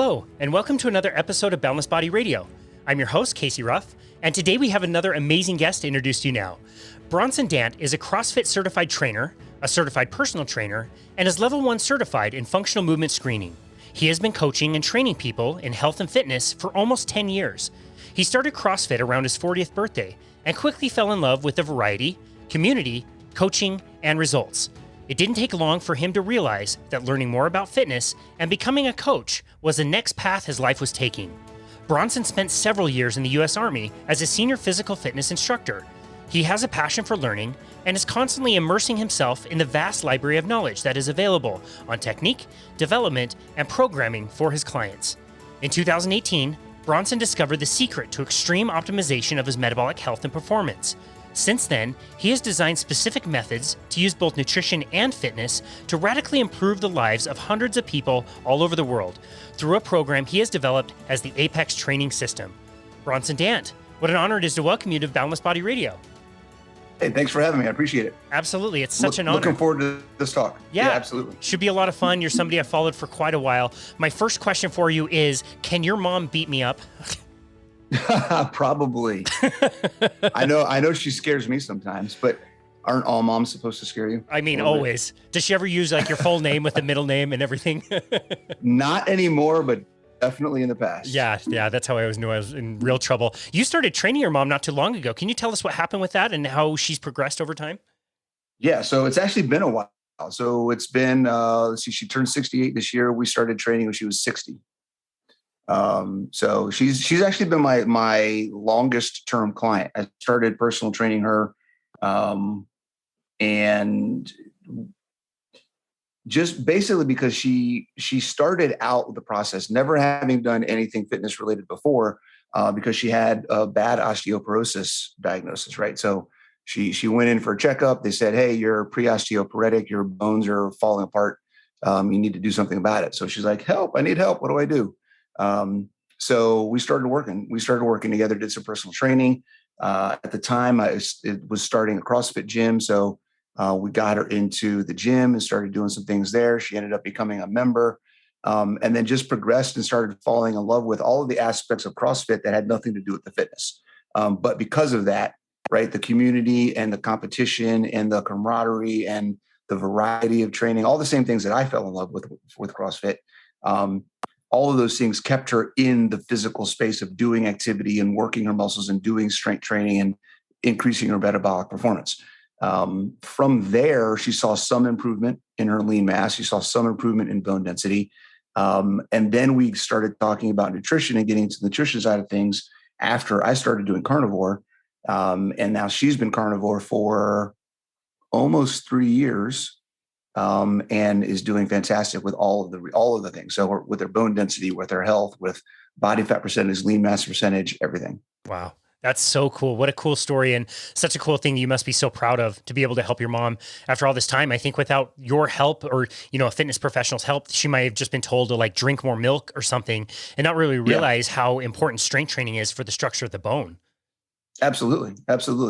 Hello, and welcome to another episode of Boundless Body Radio. I'm your host, Casey Ruff, and today we have another amazing guest to introduce to you now. Bronson Dant is a CrossFit Certified Trainer, a Certified Personal Trainer, and is Level 1 Certified in Functional Movement Screening. He has been coaching and training people in health and fitness for almost 10 years. He started CrossFit around his 40th birthday and quickly fell in love with the variety, community, coaching, and results. It didn't take long for him to realize that learning more about fitness and becoming a coach was the next path his life was taking. Bronson spent several years in the U.S. Army as a senior physical fitness instructor. He has a passion for learning and is constantly immersing himself in the vast library of knowledge that is available on technique, development, and programming for his clients. In 2018, Bronson discovered the secret to extreme optimization of his metabolic health and performance. Since then, he has designed specific methods to use both nutrition and fitness to radically improve the lives of hundreds of people all over the world through a program he has developed as the Apex Training System. Bronson Dant, what an honor it is to welcome you to Boundless Body Radio. Hey, thanks for having me. I appreciate it. Absolutely. It's such an honor. Looking forward to this talk. Yeah, absolutely. Should be a lot of fun. You're somebody I've followed for quite a while. My first question for you is, can your mom beat me up? Probably. I know she scares me sometimes, but aren't all moms supposed to scare you? I mean, always. Does she ever use like your full name with the middle name and everything? Not anymore, but definitely in the past. Yeah. That's how I always knew I was in real trouble. You started training your mom not too long ago. Can you tell us what happened with that and how she's progressed over time? Yeah. So it's actually been a while. So it's been, she turned 68 this year. We started training when she was 60. So she's actually been my longest term client. I started personal training her, and just basically because she started out with the process, never having done anything fitness related before, because she had a bad osteoporosis diagnosis, right? So she went in for a checkup. They said, hey, you're pre-osteoporotic, your bones are falling apart. You need to do something about it. So she's like, help, I need help. What do I do? So we started working together, did some personal training. At the time it was starting a CrossFit gym. So, we got her into the gym and started doing some things there. She ended up becoming a member, and then just progressed and started falling in love with all of the aspects of CrossFit that had nothing to do with the fitness. But because of that, right, the community and the competition and the camaraderie and the variety of training, all the same things that I fell in love with CrossFit, all of those things kept her in the physical space of doing activity and working her muscles and doing strength training and increasing her metabolic performance. From there, she saw some improvement in her lean mass. She saw some improvement in bone density. And then we started talking about nutrition and getting into the nutrition side of things after I started doing carnivore. And now she's been carnivore for almost 3 years. And is doing fantastic with all of the things. So with her bone density, with her health, with body fat percentage, lean mass percentage, everything. Wow. That's so cool. What a cool story and such a cool thing you must be so proud of to be able to help your mom after all this time. I think without your help or, a fitness professional's help, she might have just been told to like drink more milk or something and not really realize how important strength training is for the structure of the bone. Absolutely.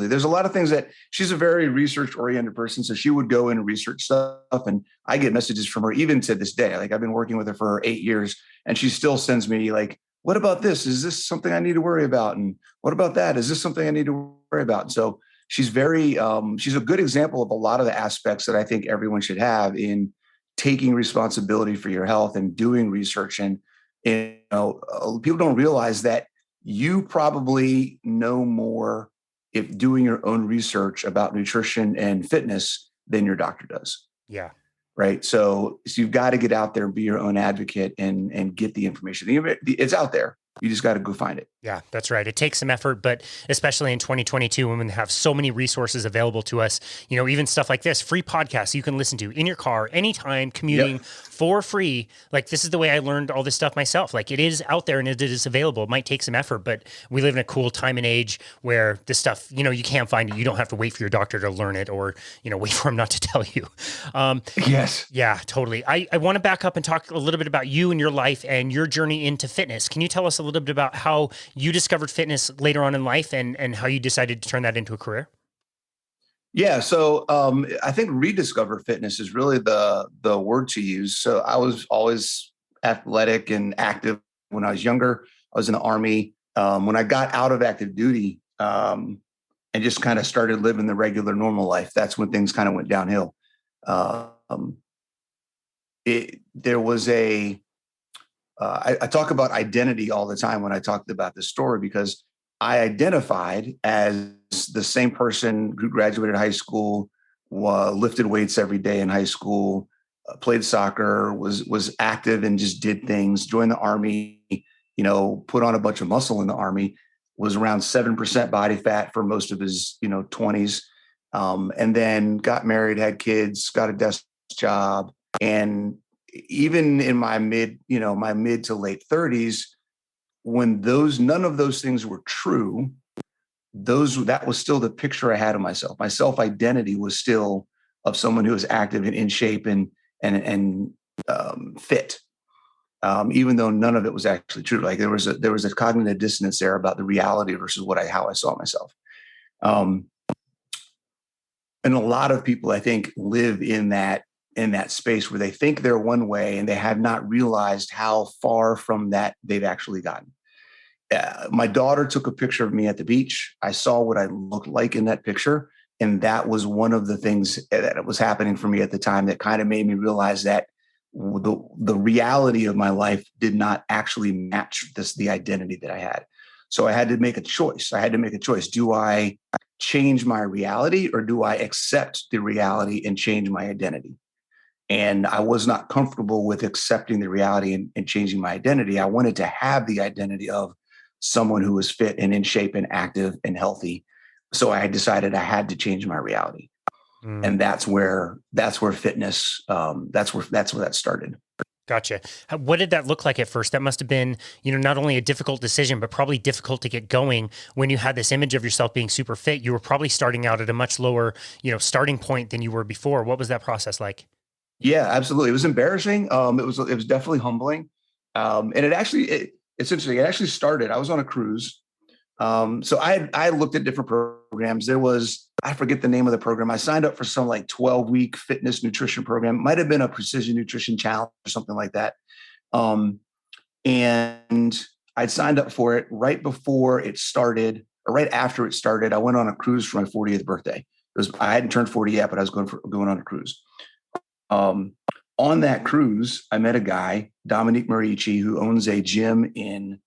There's a lot of things that she's a very research oriented person. So she would go and research stuff. And I get messages from her even to this day. Like I've been working with her for 8 years and she still sends me like, what about this? Is this something I need to worry about? And what about that? Is this something I need to worry about? And so she's she's a good example of a lot of the aspects that I think everyone should have in taking responsibility for your health and doing research. And, people don't realize that you probably know more if doing your own research about nutrition and fitness than your doctor does. Yeah. Right. So you've got to get out there and be your own advocate and get the information. It's out there. You just got to go find it. Yeah, that's right. It takes some effort, but especially in 2022, when we have so many resources available to us, even stuff like this, free podcasts you can listen to in your car, anytime, commuting for free. Like this is the way I learned all this stuff myself. Like it is out there and it is available. It might take some effort, but we live in a cool time and age where this stuff, you can't find it. You don't have to wait for your doctor to learn it or, wait for him not to tell you. Yes. Yeah, totally. I want to back up and talk a little bit about you and your life and your journey into fitness. Can you tell us a little bit about how you discovered fitness later on in life and how you decided to turn that into a career? Yeah. So I think rediscover fitness is really the word to use. So I was always athletic and active when I was younger. I was in the Army. When I got out of active duty and just kind of started living the regular normal life, that's when things kind of went downhill. There was I talk about identity all the time when I talked about this story, because I identified as the same person who graduated high school, lifted weights every day in high school, played soccer, was active and just did things, joined the Army, put on a bunch of muscle in the Army, was around 7% body fat for most of his, 20s. And then got married, had kids, got a desk job. And even in my mid to late 30s, when none of those things were true, that was still the picture I had of myself. My self-identity was still of someone who was active and in shape and fit. Even though none of it was actually true. Like there was a cognitive dissonance there about the reality versus how I saw myself. And a lot of people, I think, live in that space where they think they're one way and they have not realized how far from that they've actually gotten. My daughter took a picture of me at the beach. I saw what I looked like in that picture. And that was one of the things that was happening for me at the time that kind of made me realize that the reality of my life did not actually match the identity that I had. So I had to make a choice. Do I change my reality, or do I accept the reality and change my identity? And I was not comfortable with accepting the reality and changing my identity. I wanted to have the identity of someone who was fit and in shape and active and healthy. So I decided I had to change my reality. And that's where fitness, that's where that started. Gotcha. What did that look like at first? That must have been, not only a difficult decision, but probably difficult to get going when you had this image of yourself being super fit. You were probably starting out at a much lower, starting point than you were before. What was that process like? Yeah, absolutely. It was embarrassing. It was definitely humbling. And it's interesting. It actually started, I was on a cruise. So I looked at different programs. I forget the name of the program. I signed up for some like 12-week fitness nutrition program. It might've been a precision nutrition challenge or something like that. And I'd signed up for it right before it started, or right after it started. I went on a cruise for my 40th birthday. I hadn't turned 40 yet, but I was going on a cruise. On that cruise, I met a guy, Dominique Marici, who owns a gym in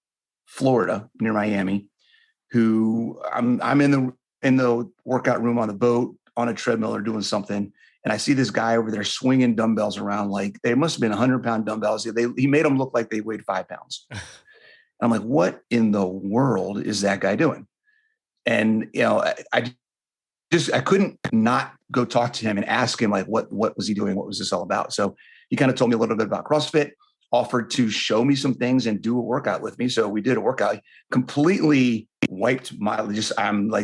Florida near Miami, who I'm in the workout room on the boat on a treadmill or doing something. And I see this guy over there swinging dumbbells around. Like they must've been 100-pound dumbbells. He made them look like they weighed 5 pounds. And I'm like, what in the world is that guy doing? And, I couldn't not go talk to him and ask him, like, what was he doing? What was this all about? So he kind of told me a little bit about CrossFit, offered to show me some things and do a workout with me. So we did a workout, completely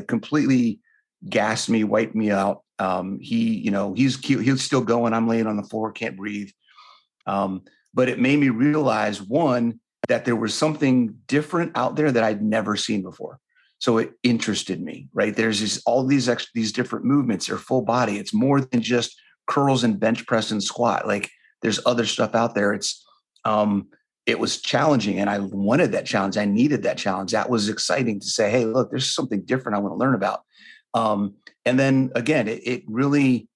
completely gassed me, wiped me out. He's cute. He was still going. I'm laying on the floor, can't breathe. But it made me realize, one, that there was something different out there that I'd never seen before. So it interested me, right? There's all these different movements. They're full body. It's more than just curls and bench press and squat. Like there's other stuff out there. It was challenging, and I wanted that challenge. I needed that challenge. That was exciting to say, hey, look, there's something different I want to learn about. And then again, it really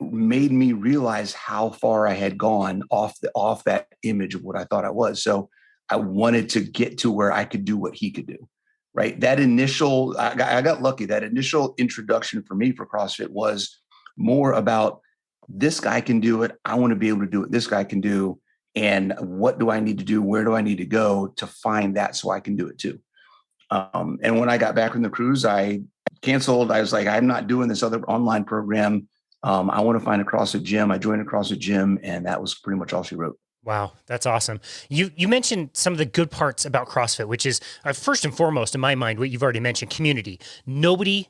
made me realize how far I had gone off that image of what I thought I was. So I wanted to get to where I could do what he could do. Right. I got lucky. That initial introduction for me for CrossFit was more about, this guy can do it. I want to be able to do what this guy can do. And what do I need to do? Where do I need to go to find that so I can do it too? And when I got back from the cruise, I canceled. I was like, I'm not doing this other online program. I want to find a CrossFit gym. I joined a CrossFit gym, and that was pretty much all she wrote. Wow, that's awesome. You mentioned some of the good parts about CrossFit, which is first and foremost, in my mind, what you've already mentioned, community. Nobody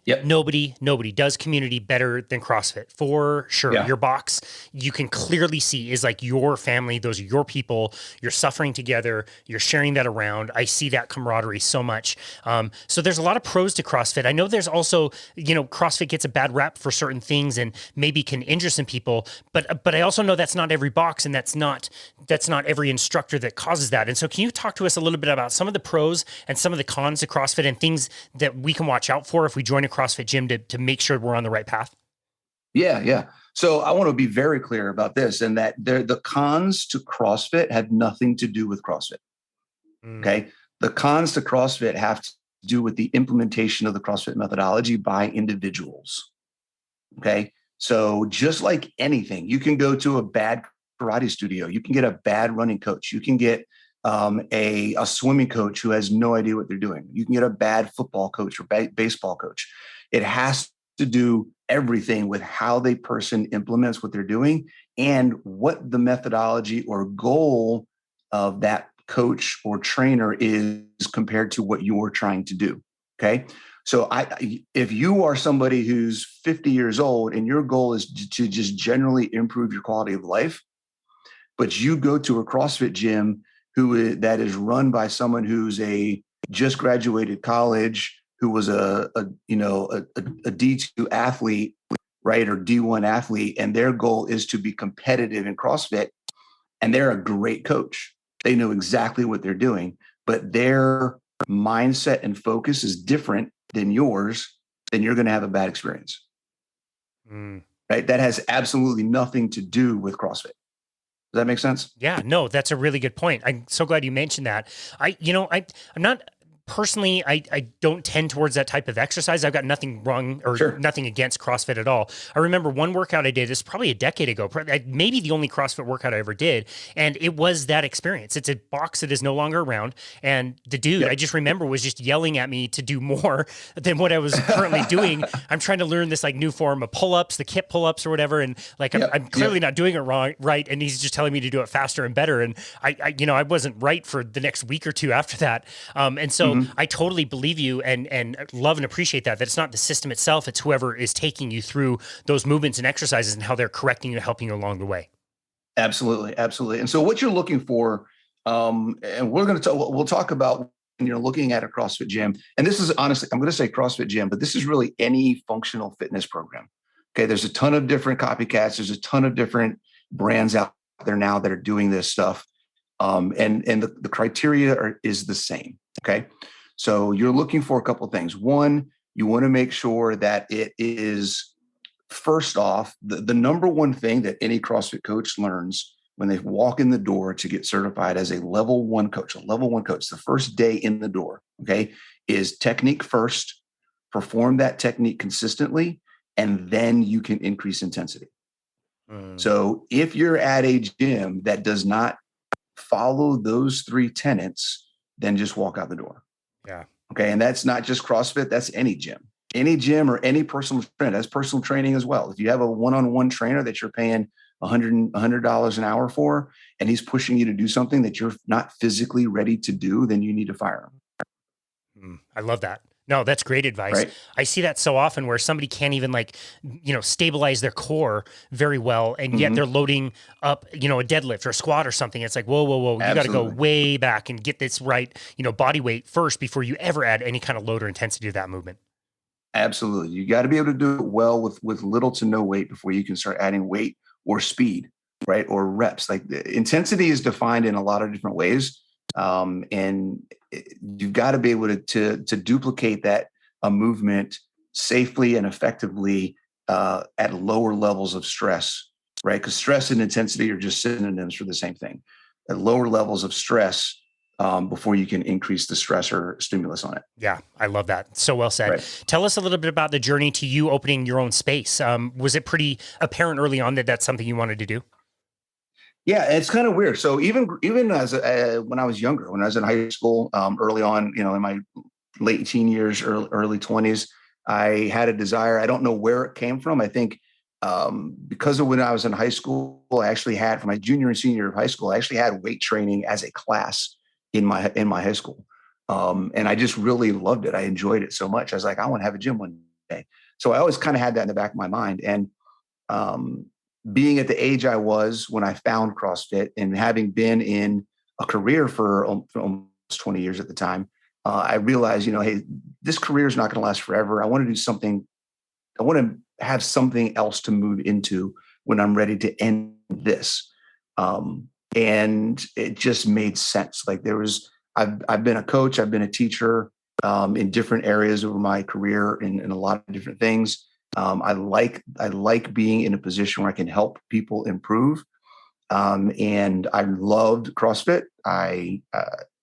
does community better than CrossFit, for sure. Yeah. Your box, you can clearly see, is like your family. Those are your people. You're suffering together. You're sharing that around. I see that camaraderie so much. So there's a lot of pros to CrossFit. I know there's also, CrossFit gets a bad rap for certain things and maybe can injure some people, but I also know that's not every box, and that's not that's not every instructor that causes that. And so can you talk to us a little bit about some of the pros and some of the cons of CrossFit and things that we can watch out for if we join a CrossFit gym to make sure we're on the right path? Yeah, yeah. So I want to be very clear about this, and that the cons to CrossFit have nothing to do with CrossFit. Okay. The cons to CrossFit have to do with the implementation of the CrossFit methodology by individuals. Okay. So just like anything, you can go to a bad karate studio, you can get a bad running coach, you can get a swimming coach who has no idea what they're doing. You can get a bad football coach or baseball coach. It has to do everything with how the person implements what they're doing and what the methodology or goal of that coach or trainer is compared to what you're trying to do. Okay. So if you are somebody who's 50 years old and your goal is to just generally improve your quality of life, but you go to a CrossFit gym that is run by someone who's just graduated college, who was a D2 athlete, right, or D1 athlete, and their goal is to be competitive in CrossFit, and they're a great coach. They know exactly what they're doing, but their mindset and focus is different than yours, then you're going to have a bad experience. Right? That has absolutely nothing to do with CrossFit. Does that make sense? Yeah, no, that's a really good point. I'm so glad you mentioned that. I'm not personally, I don't tend towards that type of exercise. I've got nothing wrong or nothing against CrossFit at all. I remember one workout I did, this probably a decade ago, maybe the only CrossFit workout I ever did. And it was that experience. It's a box that is no longer around. And the dude, I just remember, was just yelling at me to do more than what I was currently doing. I'm trying to learn this like new form of pull-ups, the kip pull-ups or whatever. And like, I'm clearly not doing it right. And he's just telling me to do it faster and better. And I wasn't right for the next week or two after that. And so I totally believe you and love and appreciate that it's not the system itself, it's whoever is taking you through those movements and exercises and how they're correcting you, helping you along the way. Absolutely. Absolutely. And so what you're looking for, and we'll talk about when you're looking at a CrossFit gym, and this is honestly, I'm going to say CrossFit gym, but this is really any functional fitness program. Okay. There's a ton of different copycats. There's a ton of different brands out there now that are doing this stuff. And the criteria is the same. Okay. So you're looking for a couple of things. One, you want to make sure that it is, first off, the number one thing that any CrossFit coach learns when they walk in the door to get certified as a level one coach, the first day in the door, okay, is technique first, perform that technique consistently, and then you can increase intensity. So if you're at a gym that does not follow those three tenets, then just walk out the door. Yeah. Okay. And that's not just CrossFit. That's any gym or any personal trainer. That's personal training as well. If you have a one-on-one trainer that you're paying $100 an hour for, and he's pushing you to do something that you're not physically ready to do, then you need to fire him. I love that. No, that's great advice. Right? I see that so often where somebody can't even stabilize their core very well. And yet they're loading up, a deadlift or a squat or something. It's like, whoa. You got to go way back and get this right, body weight first before you ever add any kind of load or intensity to that movement. Absolutely. You got to be able to do it well with little to no weight before you can start adding weight or speed, right? Or reps. Like intensity is defined in a lot of different ways. And you've got to be able to duplicate that movement safely and effectively at lower levels of stress, right? Because stress and intensity are just synonyms for the same thing. At lower levels of stress before you can increase the stress or stimulus on it. Yeah, I love that. So well said. Right. Tell us a little bit about the journey to you opening your own space. Was it pretty apparent early on that that's something you wanted to do? Yeah, it's kind of weird. So even as when I was younger, when I was in high school, early on, in my late teen years, early 20s, I had a desire. I don't know where it came from. I think because of when I was in high school, I actually had, for my junior and senior year of high school, I actually had weight training as a class in my high school, and I just really loved it. I enjoyed it so much. I was like, I want to have a gym one day. So I always kind of had that in the back of my mind, and being at the age I was when I found CrossFit and having been in a career for almost 20 years at the time, I realized, hey, this career is not going to last forever. I want to do something. I want to have something else to move into when I'm ready to end this. And it just made sense. Like I've been a coach, I've been a teacher in different areas over my career in a lot of different things. I like being in a position where I can help people improve. And I loved CrossFit.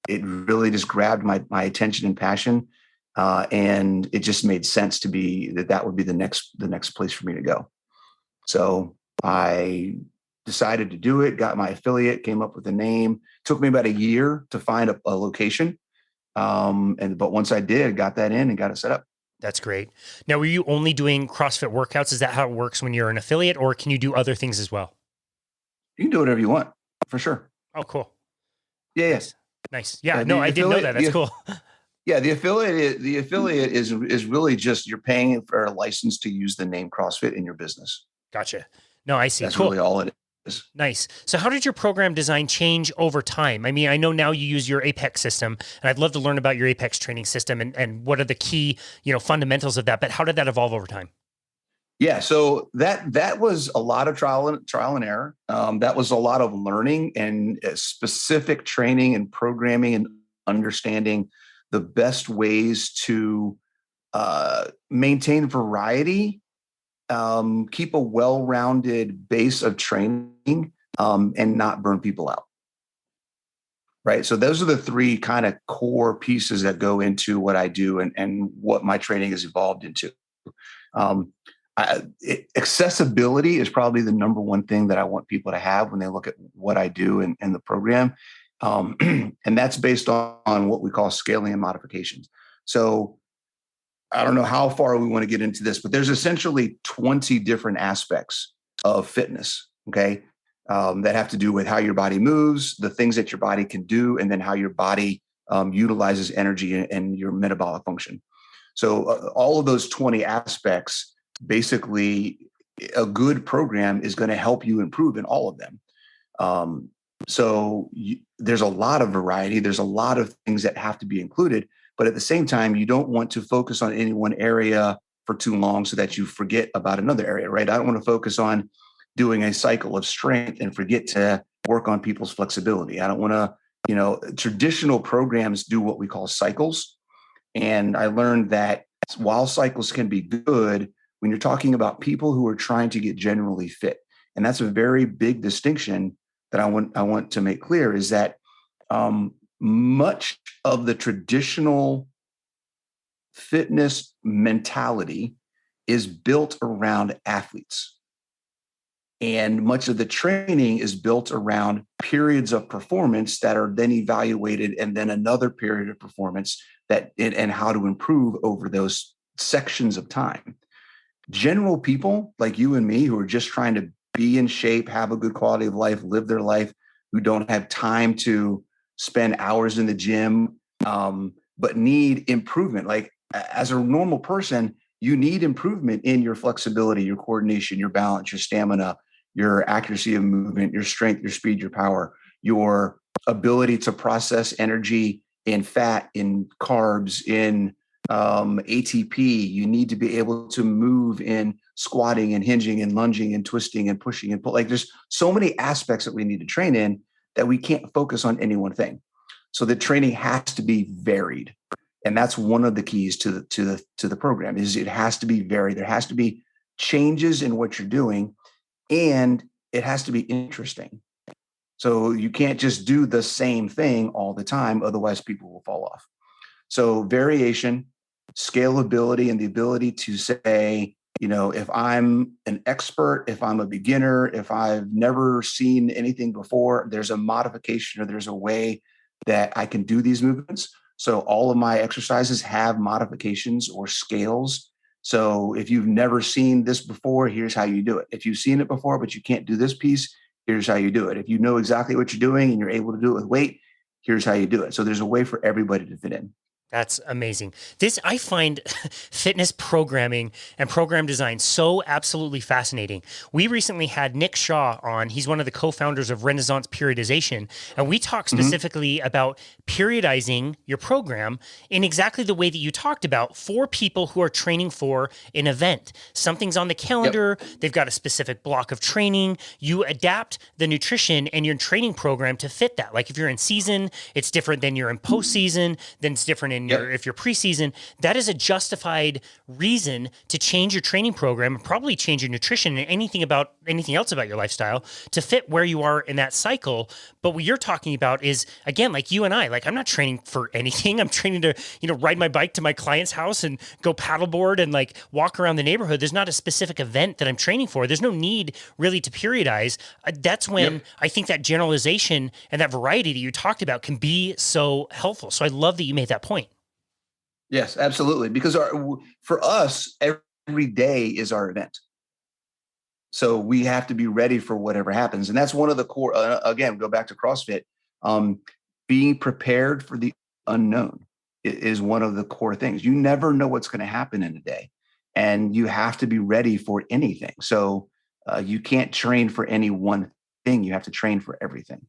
It really just grabbed my attention and passion. And it just made sense to be that would be the next place for me to go. So I decided to do it, got my affiliate, came up with a name. Took me about a year to find a location. But once I did, got that in and got it set up. That's great. Now, were you only doing CrossFit workouts? Is that how it works when you're an affiliate, or can you do other things as well? You can do whatever you want, for sure. Oh, cool. Yeah, yeah. Nice. Yeah, no, I didn't know that. That's cool. Yeah, the affiliate is really just you're paying for a license to use the name CrossFit in your business. Gotcha. No, I see. That's cool. really all it is. Nice. So how did your program design change over time? I mean, I know now you use your Apex system, and I'd love to learn about your Apex training system and what are the key, fundamentals of that, but how did that evolve over time? Yeah, so that was a lot of trial and error. That was a lot of learning and specific training and programming and understanding the best ways to maintain variety, keep a well-rounded base of training, and not burn people out. Right. So those are the three kind of core pieces that go into what I do and what my training has evolved into. Accessibility is probably the number one thing that I want people to have when they look at what I do and the program. And that's based on what we call scaling and modifications. So I don't know how far we want to get into this, but there's essentially 20 different aspects of fitness, okay, that have to do with how your body moves, the things that your body can do, and then how your body utilizes energy and your metabolic function. So all of those 20 aspects, basically, a good program is going to help you improve in all of them. There's a lot of variety. There's a lot of things that have to be included. But at the same time, you don't want to focus on any one area for too long so that you forget about another area, right? I don't want to focus on doing a cycle of strength and forget to work on people's flexibility. I don't want to, traditional programs do what we call cycles. And I learned that while cycles can be good, when you're talking about people who are trying to get generally fit, and that's a very big distinction that I want to make clear, is that much of the traditional fitness mentality is built around athletes. And much of the training is built around periods of performance that are then evaluated, and then another period of performance and how to improve over those sections of time. General people like you and me who are just trying to be in shape, have a good quality of life, live their life, who don't have time to spend hours in the gym, but need improvement. Like as a normal person, you need improvement in your flexibility, your coordination, your balance, your stamina, your accuracy of movement, your strength, your speed, your power, your ability to process energy in fat, in carbs, in ATP. You need to be able to move in squatting and hinging and lunging and twisting and pushing and pull. Like there's so many aspects that we need to train in that we can't focus on any one thing. So the training has to be varied. And that's one of the keys to the program is it has to be varied. There has to be changes in what you're doing, and it has to be interesting. So you can't just do the same thing all the time. Otherwise people will fall off. So variation, scalability, and the ability to say, if I'm an expert, if I'm a beginner, if I've never seen anything before, there's a modification or there's a way that I can do these movements. So all of my exercises have modifications or scales. So if you've never seen this before, here's how you do it. If you've seen it before, but you can't do this piece, here's how you do it. If you know exactly what you're doing and you're able to do it with weight, here's how you do it. So there's a way for everybody to fit in. That's amazing. I find fitness programming and program design so absolutely fascinating. We recently had Nick Shaw on. He's one of the co-founders of Renaissance Periodization. And we talked specifically about periodizing your program in exactly the way that you talked about for people who are training for an event. Something's on the calendar. Yep. They've got a specific block of training. You adapt the nutrition and your training program to fit that. Like if you're in season, it's different than you're in postseason, then it's different in if you're preseason. That is a justified reason to change your training program and probably change your nutrition and anything else about your lifestyle to fit where you are in that cycle. But what you're talking about is, again, like you and I, like I'm not training for anything. I'm training to, ride my bike to my client's house and go paddleboard and like walk around the neighborhood. There's not a specific event that I'm training for. There's no need really to periodize. That's when I think that generalization and that variety that you talked about can be so helpful. So I love that you made that point. Yes, absolutely. Because for us, every day is our event. So we have to be ready for whatever happens. And that's one of the core, again, go back to CrossFit. Being prepared for the unknown is one of the core things. You never know what's going to happen in a day. And you have to be ready for anything. So you can't train for any one thing. You have to train for everything.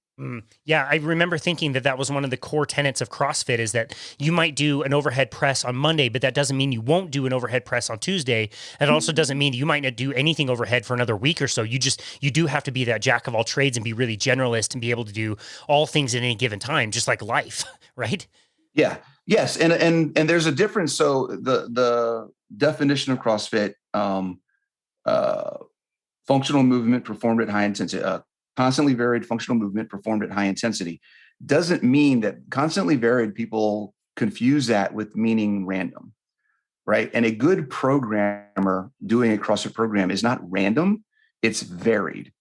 Yeah, I remember thinking that was one of the core tenets of CrossFit is that you might do an overhead press on Monday, but that doesn't mean you won't do an overhead press on Tuesday. And it also doesn't mean you might not do anything overhead for another week or so. You do have to be that jack of all trades and be really generalist and be able to do all things at any given time, just like life, right? Yeah. Yes. And there's a difference. So the definition of CrossFit, functional movement performed at high intensity, constantly varied functional movement performed at high intensity, doesn't mean that constantly varied. People confuse that with meaning random, right? And a good programmer doing a CrossFit program is not random, it's varied.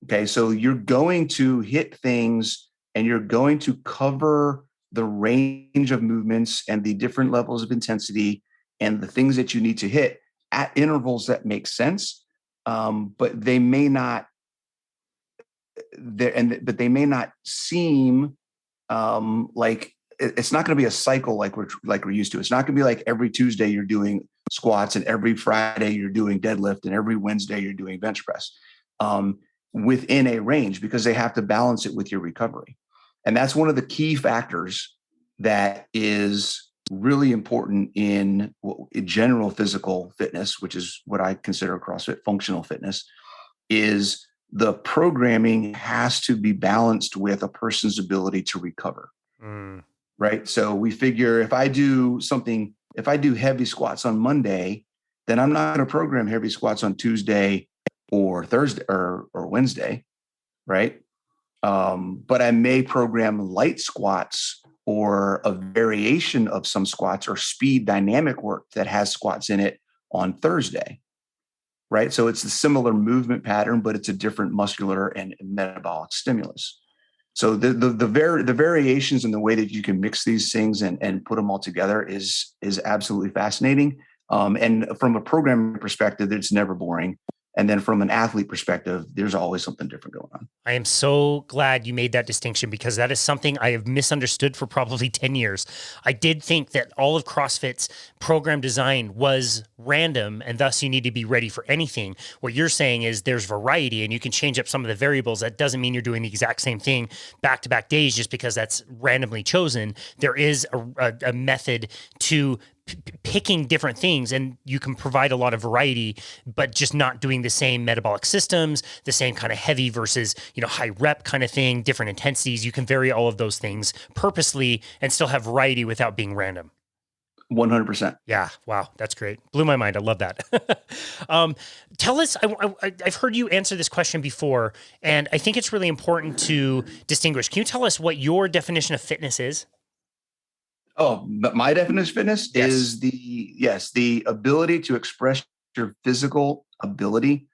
Okay. So you're going to hit things and you're going to cover the range of movements and the different levels of intensity and the things that you need to hit at intervals that make sense. But they may not but they may not seem like it's not going to be a cycle like we're used to. It's not going to be like every Tuesday you're doing squats and every Friday you're doing deadlift and every Wednesday you're doing bench press within a range, because they have to balance it with your recovery. And that's one of the key factors that is really important in general physical fitness, which is what I consider CrossFit functional fitness, is the programming has to be balanced with a person's ability to recover. Right. So we figure if I do heavy squats on Monday, then I'm not going to program heavy squats on Tuesday or Thursday or Wednesday. Right. But I may program light squats or a variation of some squats or speed dynamic work that has squats in it on Thursday. Right. So it's a similar movement pattern, but it's a different muscular and metabolic stimulus. So the variations in the way that you can mix these things and put them all together is absolutely fascinating. And from a programming perspective, it's never boring. And then from an athlete perspective, there's always something different going on. I am so glad you made that distinction, because that is something I have misunderstood for probably 10 years. I did think that all of CrossFit's program design was random, and thus you need to be ready for anything. What you're saying is there's variety and you can change up some of the variables. That doesn't mean you're doing the exact same thing back-to-back days just because that's randomly chosen. There is a method to picking different things, and you can provide a lot of variety, but just not doing the same metabolic systems, the same kind of heavy versus, high rep kind of thing, different intensities. You can vary all of those things purposely and still have variety without being random. 100%. Yeah. Wow. That's great. Blew my mind. I love that. Tell us, I've heard you answer this question before, and I think it's really important to distinguish. Can you tell us what your definition of fitness is? Oh, but my definition of fitness is the ability to express your physical ability,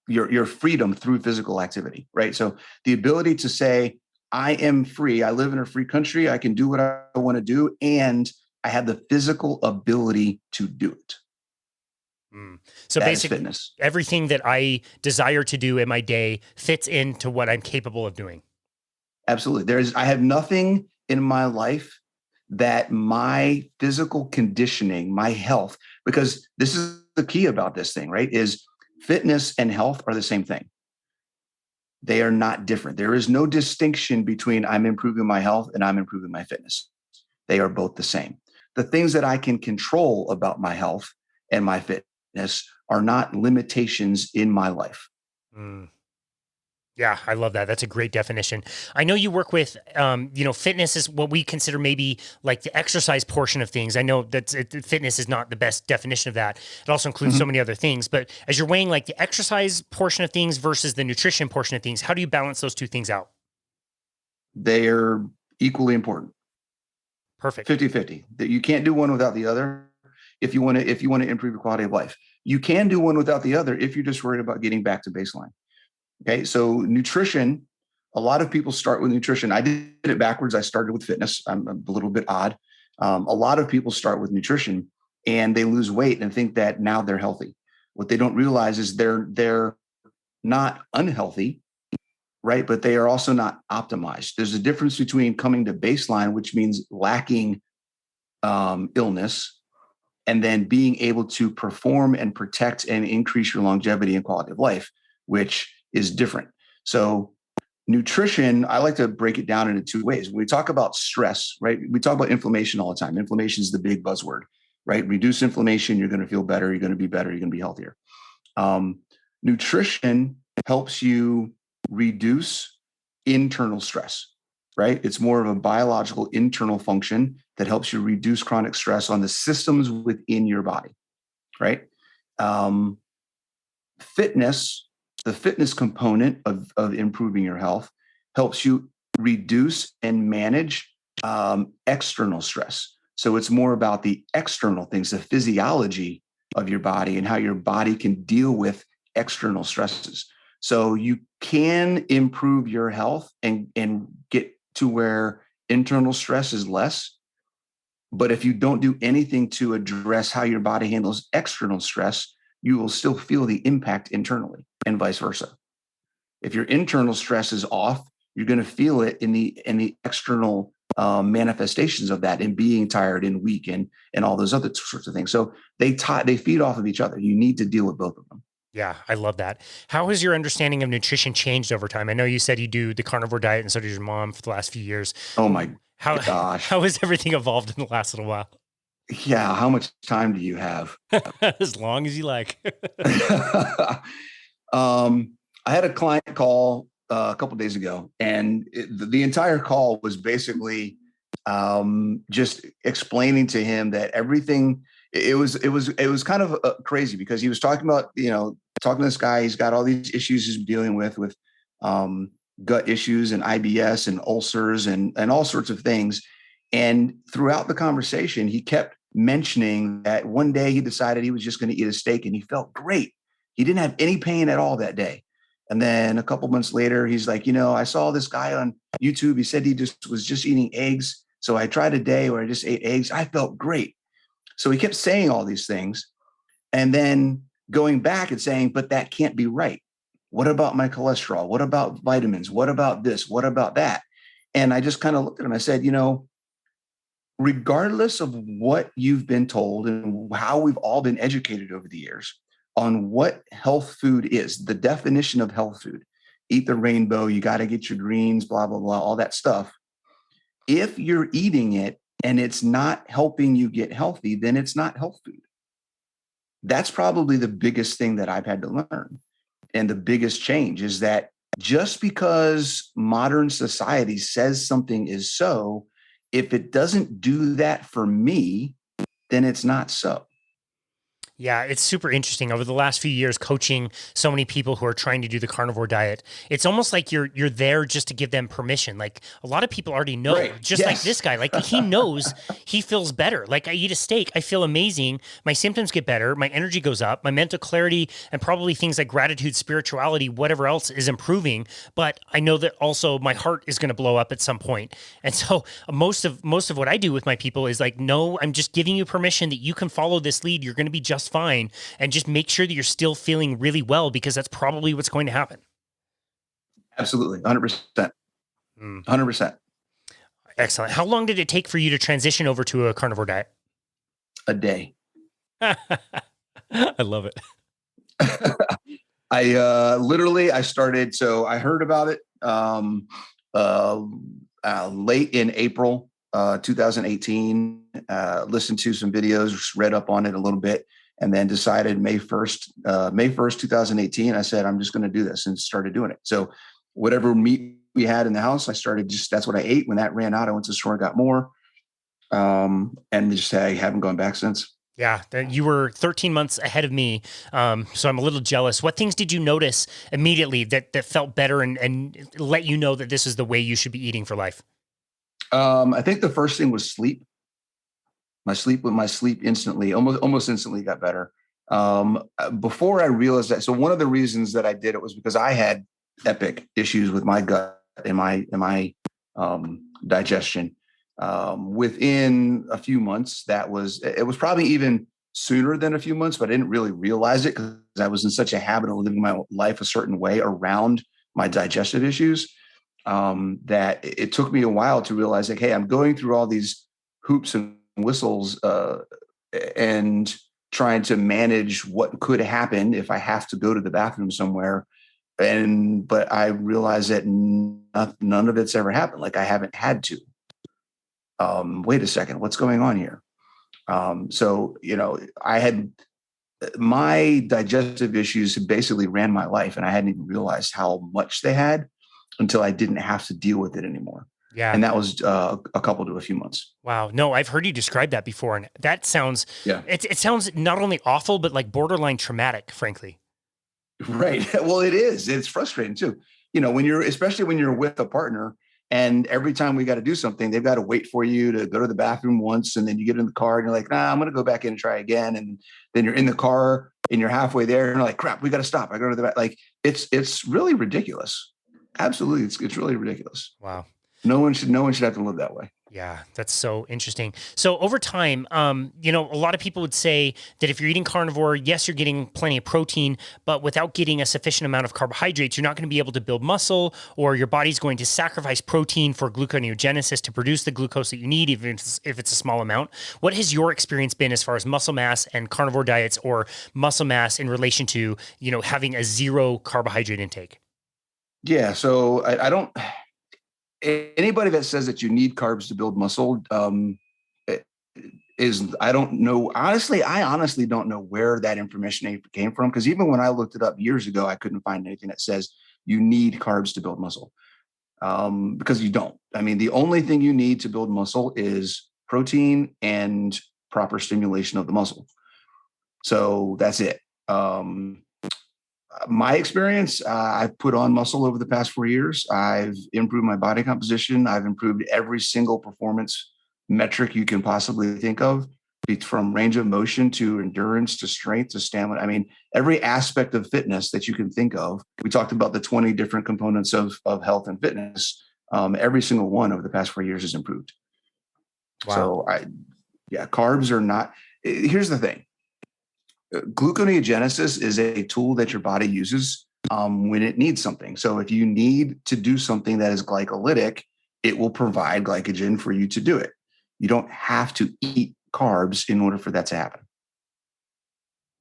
your freedom through physical activity, right? So the ability to say, I am free. I live in a free country. I can do what I want to do. And I have the physical ability to do it. So that basically, fitness. Everything that I desire to do in my day fits into what I'm capable of doing. Absolutely. I have nothing in my life that my physical conditioning, my health, because this is the key about this thing, right? Is fitness and health are the same thing. They are not different. There is no distinction between I'm improving my health and I'm improving my fitness. They are both the same. The things that I can control about my health and my fitness are not limitations in my life. Mm. Yeah, I love that. That's a great definition. I know you work with, fitness is what we consider maybe like the exercise portion of things. I know that fitness is not the best definition of that. It also includes so many other things. But as you're weighing like the exercise portion of things versus the nutrition portion of things, how do you balance those two things out? They are equally important. Perfect. 50-50. That you can't do one without the other if you want to improve your quality of life. You can do one without the other if you're just worried about getting back to baseline. Okay, so nutrition, a lot of people start with nutrition. I did it backwards. I started with fitness. I'm a little bit odd. A lot of people start with nutrition and they lose weight and think that now they're healthy. What they don't realize is they're not unhealthy, right? But they are also not optimized. There's a difference between coming to baseline, which means lacking illness, and then being able to perform and protect and increase your longevity and quality of life, which is different. So nutrition, I like to break it down into two ways. When we talk about stress, right? We talk about inflammation all the time. Inflammation is the big buzzword, right? Reduce inflammation, you're going to feel better, you're going to be better, you're going to be healthier. Nutrition helps you reduce internal stress, right? It's more of a biological internal function that helps you reduce chronic stress on the systems within your body, right? Fitness, the fitness component of improving your health helps you reduce and manage external stress. So it's more about the external things, the physiology of your body and how your body can deal with external stresses. So you can improve your health and get to where internal stress is less. But if you don't do anything to address how your body handles external stress, you will still feel the impact internally and vice versa. If your internal stress is off, you're going to feel it in the external manifestations of that, and being tired and weak and all those other sorts of things. So they feed off of each other. You need to deal with both of them. Yeah, I love that. How has your understanding of nutrition changed over time? I know you said you do the carnivore diet, and so does your mom for the last few years. Oh my gosh. How has everything evolved in the last little while? Yeah. How much time do you have? As long as you like. I had a client call a couple of days ago, and the entire call was basically just explaining to him that everything. It was kind of crazy because he was talking about, talking to this guy. He's got all these issues he's dealing with gut issues and IBS and ulcers and all sorts of things. And throughout the conversation, he kept mentioning that one day he decided he was just going to eat a steak and he felt great. He didn't have any pain at all that day. And then a couple months later, he's like, I saw this guy on YouTube. He said he was just eating eggs. So I tried a day where I just ate eggs. I felt great. So he kept saying all these things and then going back and saying, but that can't be right. What about my cholesterol? What about vitamins? What about this? What about that? And I just kind of looked at him. I said, regardless of what you've been told and how we've all been educated over the years on what health food is, the definition of health food, eat the rainbow, you got to get your greens, blah, blah, blah, all that stuff. If you're eating it and it's not helping you get healthy, then it's not health food. That's probably the biggest thing that I've had to learn. And the biggest change is that just because modern society says something is so, if it doesn't do that for me, then it's not so. Yeah, it's super interesting. Over the last few years, coaching so many people who are trying to do the carnivore diet, it's almost like you're there just to give them permission. Like a lot of people already know, right. Just yes. Like this guy, like he knows he feels better. Like I eat a steak, I feel amazing. My symptoms get better. My energy goes up. My mental clarity and probably things like gratitude, spirituality, whatever else is improving. But I know that also my heart is going to blow up at some point. And so most of what I do with my people is like, no, I'm just giving you permission that you can follow this lead. You're going to be just fine, and just make sure that you're still feeling really well, because that's probably what's going to happen. Absolutely. 100%. 100%. Excellent. How long did it take for you to transition over to a carnivore diet? A day. I love it. I started, so I heard about it uh, late in April 2018, listened to some videos, read up on it a little bit, and then decided May 1st, 2018, I said, I'm just going to do this, and started doing it. So whatever meat we had in the house, that's what I ate. When that ran out, I went to the store and got more. And just I haven't gone back since. Yeah, you were 13 months ahead of me, so I'm a little jealous. What things did you notice immediately that felt better and let you know that this is the way you should be eating for life? I think the first thing was sleep. My sleep instantly, almost instantly got better. Before I realized that, so one of the reasons that I did it was because I had epic issues with my gut and my digestion. Within a few months, it was probably even sooner than a few months, but I didn't really realize it because I was in such a habit of living my life a certain way around my digestive issues, that it took me a while to realize, like, hey, I'm going through all these hoops and whistles, and trying to manage what could happen if I have to go to the bathroom somewhere. But I realized that none of it's ever happened. Like, I haven't had to. Wait a second, what's going on here? So, I had my digestive issues had basically ran my life, and I hadn't even realized how much they had until I didn't have to deal with it anymore. Yeah. And that was a couple to a few months. Wow. No, I've heard you describe that before. And that sounds, Yeah. It sounds not only awful, but like borderline traumatic, frankly. Right. Well, it is. It's frustrating too. Especially when you're with a partner, and every time we got to do something, they've got to wait for you to go to the bathroom once. And then you get in the car and you're like, nah, I'm going to go back in and try again. And then you're in the car and you're halfway there and you're like, crap, we got to stop. I go to the back. Like, it's really ridiculous. Absolutely. It's really ridiculous. Wow. No one should have to live that way. Yeah, that's so interesting. So over time, a lot of people would say that if you're eating carnivore, yes, you're getting plenty of protein, but without getting a sufficient amount of carbohydrates, you're not going to be able to build muscle, or your body's going to sacrifice protein for gluconeogenesis to produce the glucose that you need, even if it's a small amount. What has your experience been as far as muscle mass and carnivore diets, or muscle mass in relation to, having a zero carbohydrate intake? Yeah. So I don't... Anybody that says that you need carbs to build muscle I don't know. Honestly, I honestly don't know where that information came from, because even when I looked it up years ago, I couldn't find anything that says you need carbs to build muscle, because you don't. I mean, the only thing you need to build muscle is protein and proper stimulation of the muscle. So that's it. My experience, I've put on muscle over the past 4 years. I've improved my body composition. I've improved every single performance metric you can possibly think of, from range of motion to endurance to strength to stamina. I mean, every aspect of fitness that you can think of. We talked about the 20 different components of health and fitness. Every single one over the past 4 years has improved. Wow. So carbs are not. Here's the thing. Gluconeogenesis is a tool that your body uses when it needs something. So if you need to do something that is glycolytic, it will provide glycogen for you to do it. You don't have to eat carbs in order for that to happen.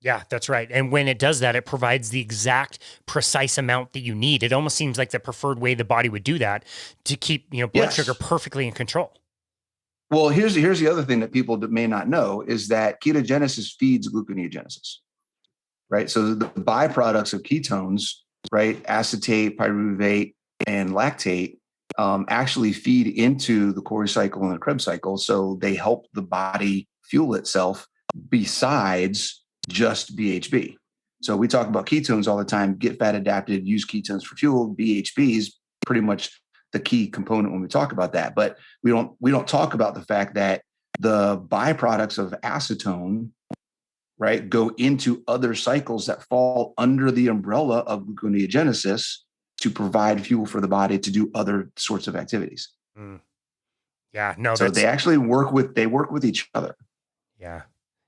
Yeah, that's right. And when it does that, it provides the exact precise amount that you need. It almost seems like the preferred way the body would do that to keep, blood sugar perfectly in control. Well, here's the other thing that people may not know is that ketogenesis feeds gluconeogenesis, right? So the byproducts of ketones, right, acetate, pyruvate, and lactate, actually feed into the Cori cycle and the Krebs cycle. So they help the body fuel itself besides just BHB. So we talk about ketones all the time: get fat adapted, use ketones for fuel. BHB is pretty much the key component when we talk about that. But we don't talk about the fact that the byproducts of acetone, right, go into other cycles that fall under the umbrella of gluconeogenesis to provide fuel for the body to do other sorts of activities. Mm. Yeah, no. So they actually work with each other. Yeah.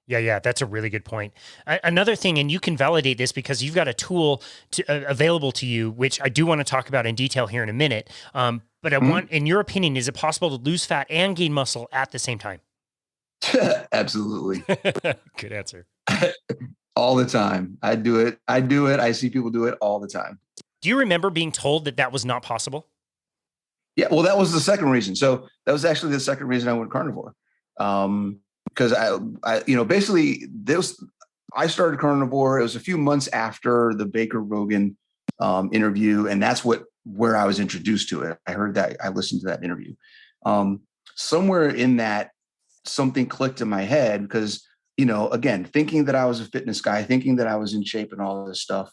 Yeah. That's a really good point. Another thing, and you can validate this because you've got a tool available to you, which I do want to talk about in detail here in a minute. But in your opinion, is it possible to lose fat and gain muscle at the same time? Absolutely. Good answer. All the time. I do it. I see people do it all the time. Do you remember being told that was not possible? Yeah. Well, that was the second reason. So that was actually the second reason I went carnivore. Because basically I started carnivore. It was a few months after the Baker Rogan interview. And that's where I was introduced to it. I heard that, I listened to that interview. Somewhere in that, something clicked in my head because, again, thinking that I was a fitness guy, thinking that I was in shape and all this stuff.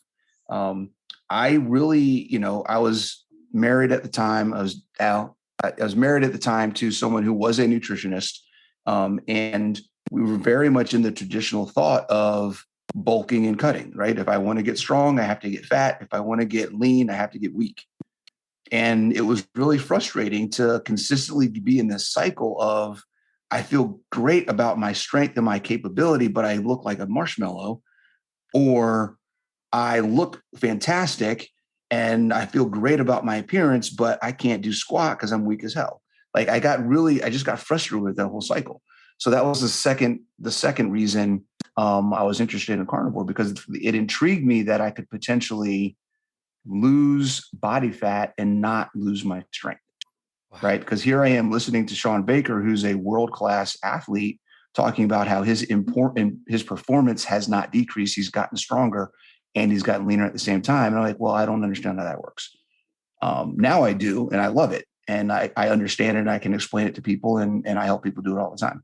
I really, I was married at the time. I was married at the time to someone who was a nutritionist. And we were very much in the traditional thought of bulking and cutting, right? If I want to get strong, I have to get fat. If I want to get lean, I have to get weak. And it was really frustrating to consistently be in this cycle of, I feel great about my strength and my capability, but I look like a marshmallow, or I look fantastic and I feel great about my appearance, but I can't do squat because I'm weak as hell. Like I just got frustrated with that whole cycle. So that was the second reason I was interested in carnivore, because it intrigued me that I could potentially lose body fat and not lose my strength. Wow. Right. Because here I am listening to Sean Baker, who's a world-class athlete, talking about how his performance has not decreased. He's gotten stronger and he's gotten leaner at the same time. And I'm like, well, I don't understand how that works. Now I do, and I love it. And I understand it and I can explain it to people, and I help people do it all the time.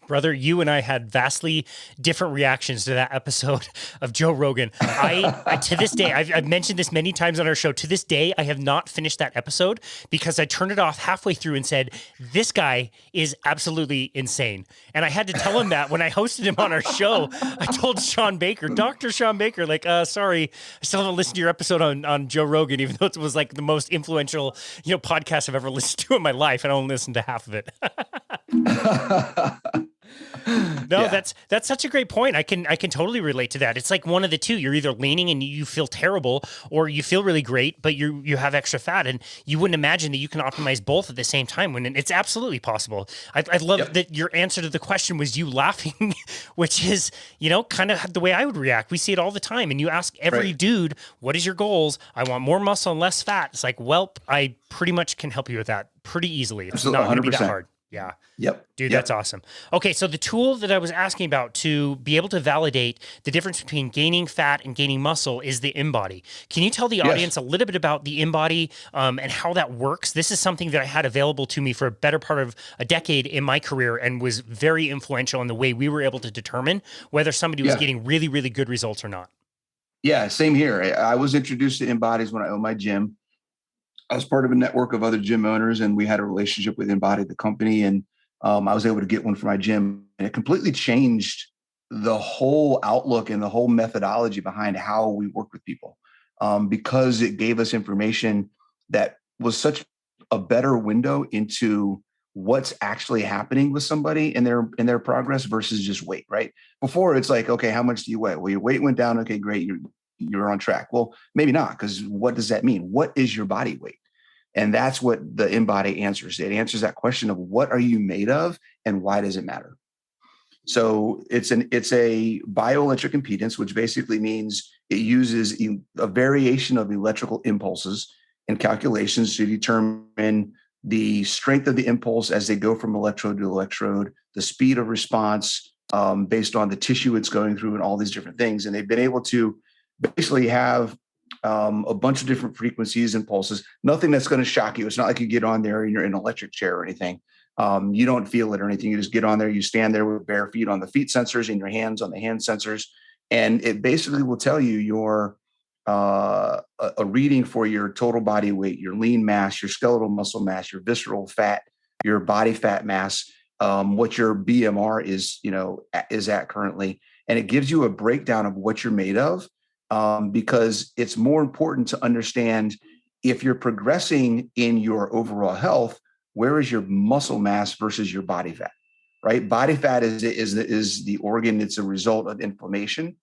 Brother, you and I had vastly different reactions to that episode of Joe Rogan. I to this day, I've mentioned this many times on our show. To this day, I have not finished that episode because I turned it off halfway through and said, this guy is absolutely insane. And I had to tell him that when I hosted him on our show. I told Sean Baker, Dr. Sean Baker, sorry, I still haven't listened to your episode on Joe Rogan, even though it was like the most influential, podcast I've ever listened to in my life. And I only listened to half of it. No, yeah. That's such a great point. I can totally relate to that. It's like one of the two. You're either leaning and you feel terrible, or you feel really great, but you have extra fat, and you wouldn't imagine that you can optimize both at the same time when it's absolutely possible. I love that your answer to the question was you laughing, which is, kind of the way I would react. We see it all the time. And you ask every dude, what is your goals? I want more muscle and less fat. It's like, well, I pretty much can help you with that pretty easily. It's not going to be that hard. Yeah. Yep. Dude, that's awesome. Okay. So the tool that I was asking about to be able to validate the difference between gaining fat and gaining muscle is the InBody. Can you tell the audience a little bit about the InBody and how that works? This is something that I had available to me for a better part of a decade in my career and was very influential in the way we were able to determine whether somebody was getting really, really good results or not. Yeah, same here. I was introduced to InBodies when I owned my gym. I was part of a network of other gym owners, and we had a relationship with InBody, the company. And I was able to get one for my gym, and it completely changed the whole outlook and the whole methodology behind how we work with people, because it gave us information that was such a better window into what's actually happening with somebody in their progress versus just weight. Right before, it's like, okay, how much do you weigh? Well, your weight went down. Okay, great. You're on track. Well, maybe not, because what does that mean? What is your body weight? And that's what the InBody answers. It answers that question of what are you made of and why does it matter? So it's a bioelectric impedance, which basically means it uses a variation of electrical impulses and calculations to determine the strength of the impulse as they go from electrode to electrode, the speed of response based on the tissue it's going through, and all these different things. And they've been able to basically have a bunch of different frequencies and pulses, nothing that's going to shock you. It's not like you get on there and you're in an electric chair or anything. You don't feel it or anything. You just get on there, you stand there with bare feet on the feet sensors and your hands on the hand sensors. And it basically will tell you your a reading for your total body weight, your lean mass, your skeletal muscle mass, your visceral fat, your body fat mass, what your BMR is at currently. And it gives you a breakdown of what you're made of. Because it's more important to understand if you're progressing in your overall health, where is your muscle mass versus your body fat, right? Body fat is the organ. It's a result of inflammation.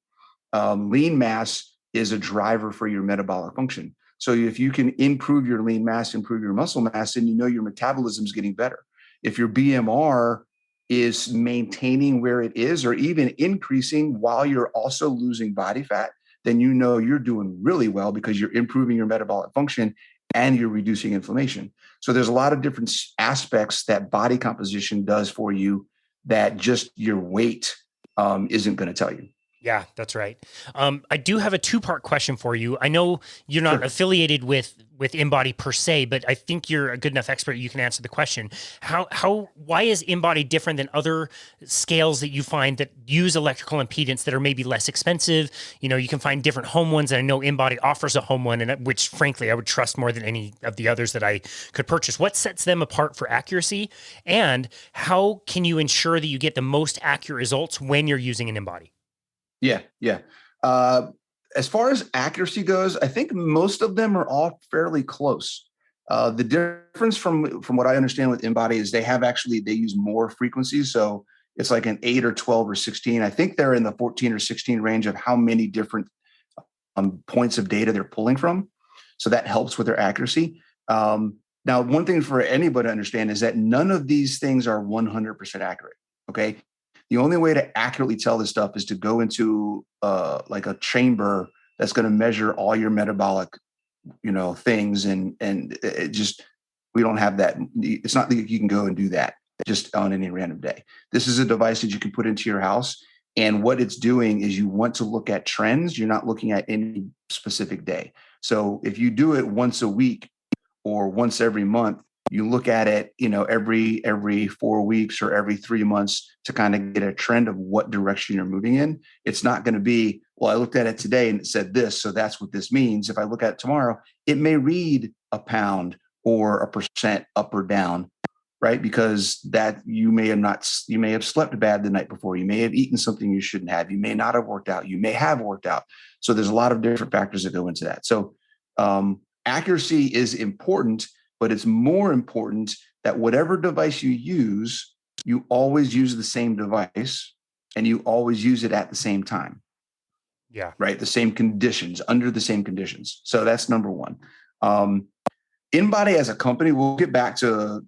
Lean mass is a driver for your metabolic function. So if you can improve your lean mass, improve your muscle mass, then you know your metabolism is getting better. If your BMR is maintaining where it is or even increasing while you're also losing body fat, then you know you're doing really well because you're improving your metabolic function and you're reducing inflammation. So there's a lot of different aspects that body composition does for you that just your weight isn't going to tell you. Yeah, that's right. I do have a two-part question for you. I know you're not affiliated with InBody per se, but I think you're a good enough expert you can answer the question. Why is InBody different than other scales that you find that use electrical impedance that are maybe less expensive? You know, you can find different home ones, and I know InBody offers a home one, and which frankly I would trust more than any of the others that I could purchase. What sets them apart for accuracy, and how can you ensure that you get the most accurate results when you're using an InBody? Yeah. As far as accuracy goes, I think most of them are all fairly close. The difference from what I understand with InBody is they use more frequencies. So it's like an 8 or 12 or 16. I think they're in the 14 or 16 range of how many different points of data they're pulling from. So that helps with their accuracy. Now, one thing for anybody to understand is that none of these things are 100% accurate. Okay. The only way to accurately tell this stuff is to go into like a chamber that's going to measure all your metabolic, things. And it just, we don't have that. It's not that you can go and do that just on any random day. This is a device that you can put into your house. And what it's doing is you want to look at trends. You're not looking at any specific day. So if you do it once a week or once every month, you look at it, every 4 weeks or every 3 months to kind of get a trend of what direction you're moving in. It's not going to be, well, I looked at it today and it said this, so that's what this means. If I look at it tomorrow, it may read a pound or a percent up or down, right? Because that you may have slept bad the night before. You may have eaten something you shouldn't have. You may not have worked out. You may have worked out. So there's a lot of different factors that go into that. So accuracy is important, but it's more important that whatever device you always use the same device and you always use it at the same time. Yeah. Right. The same conditions, under the same conditions. So that's number one. InBody as a company, we'll get back to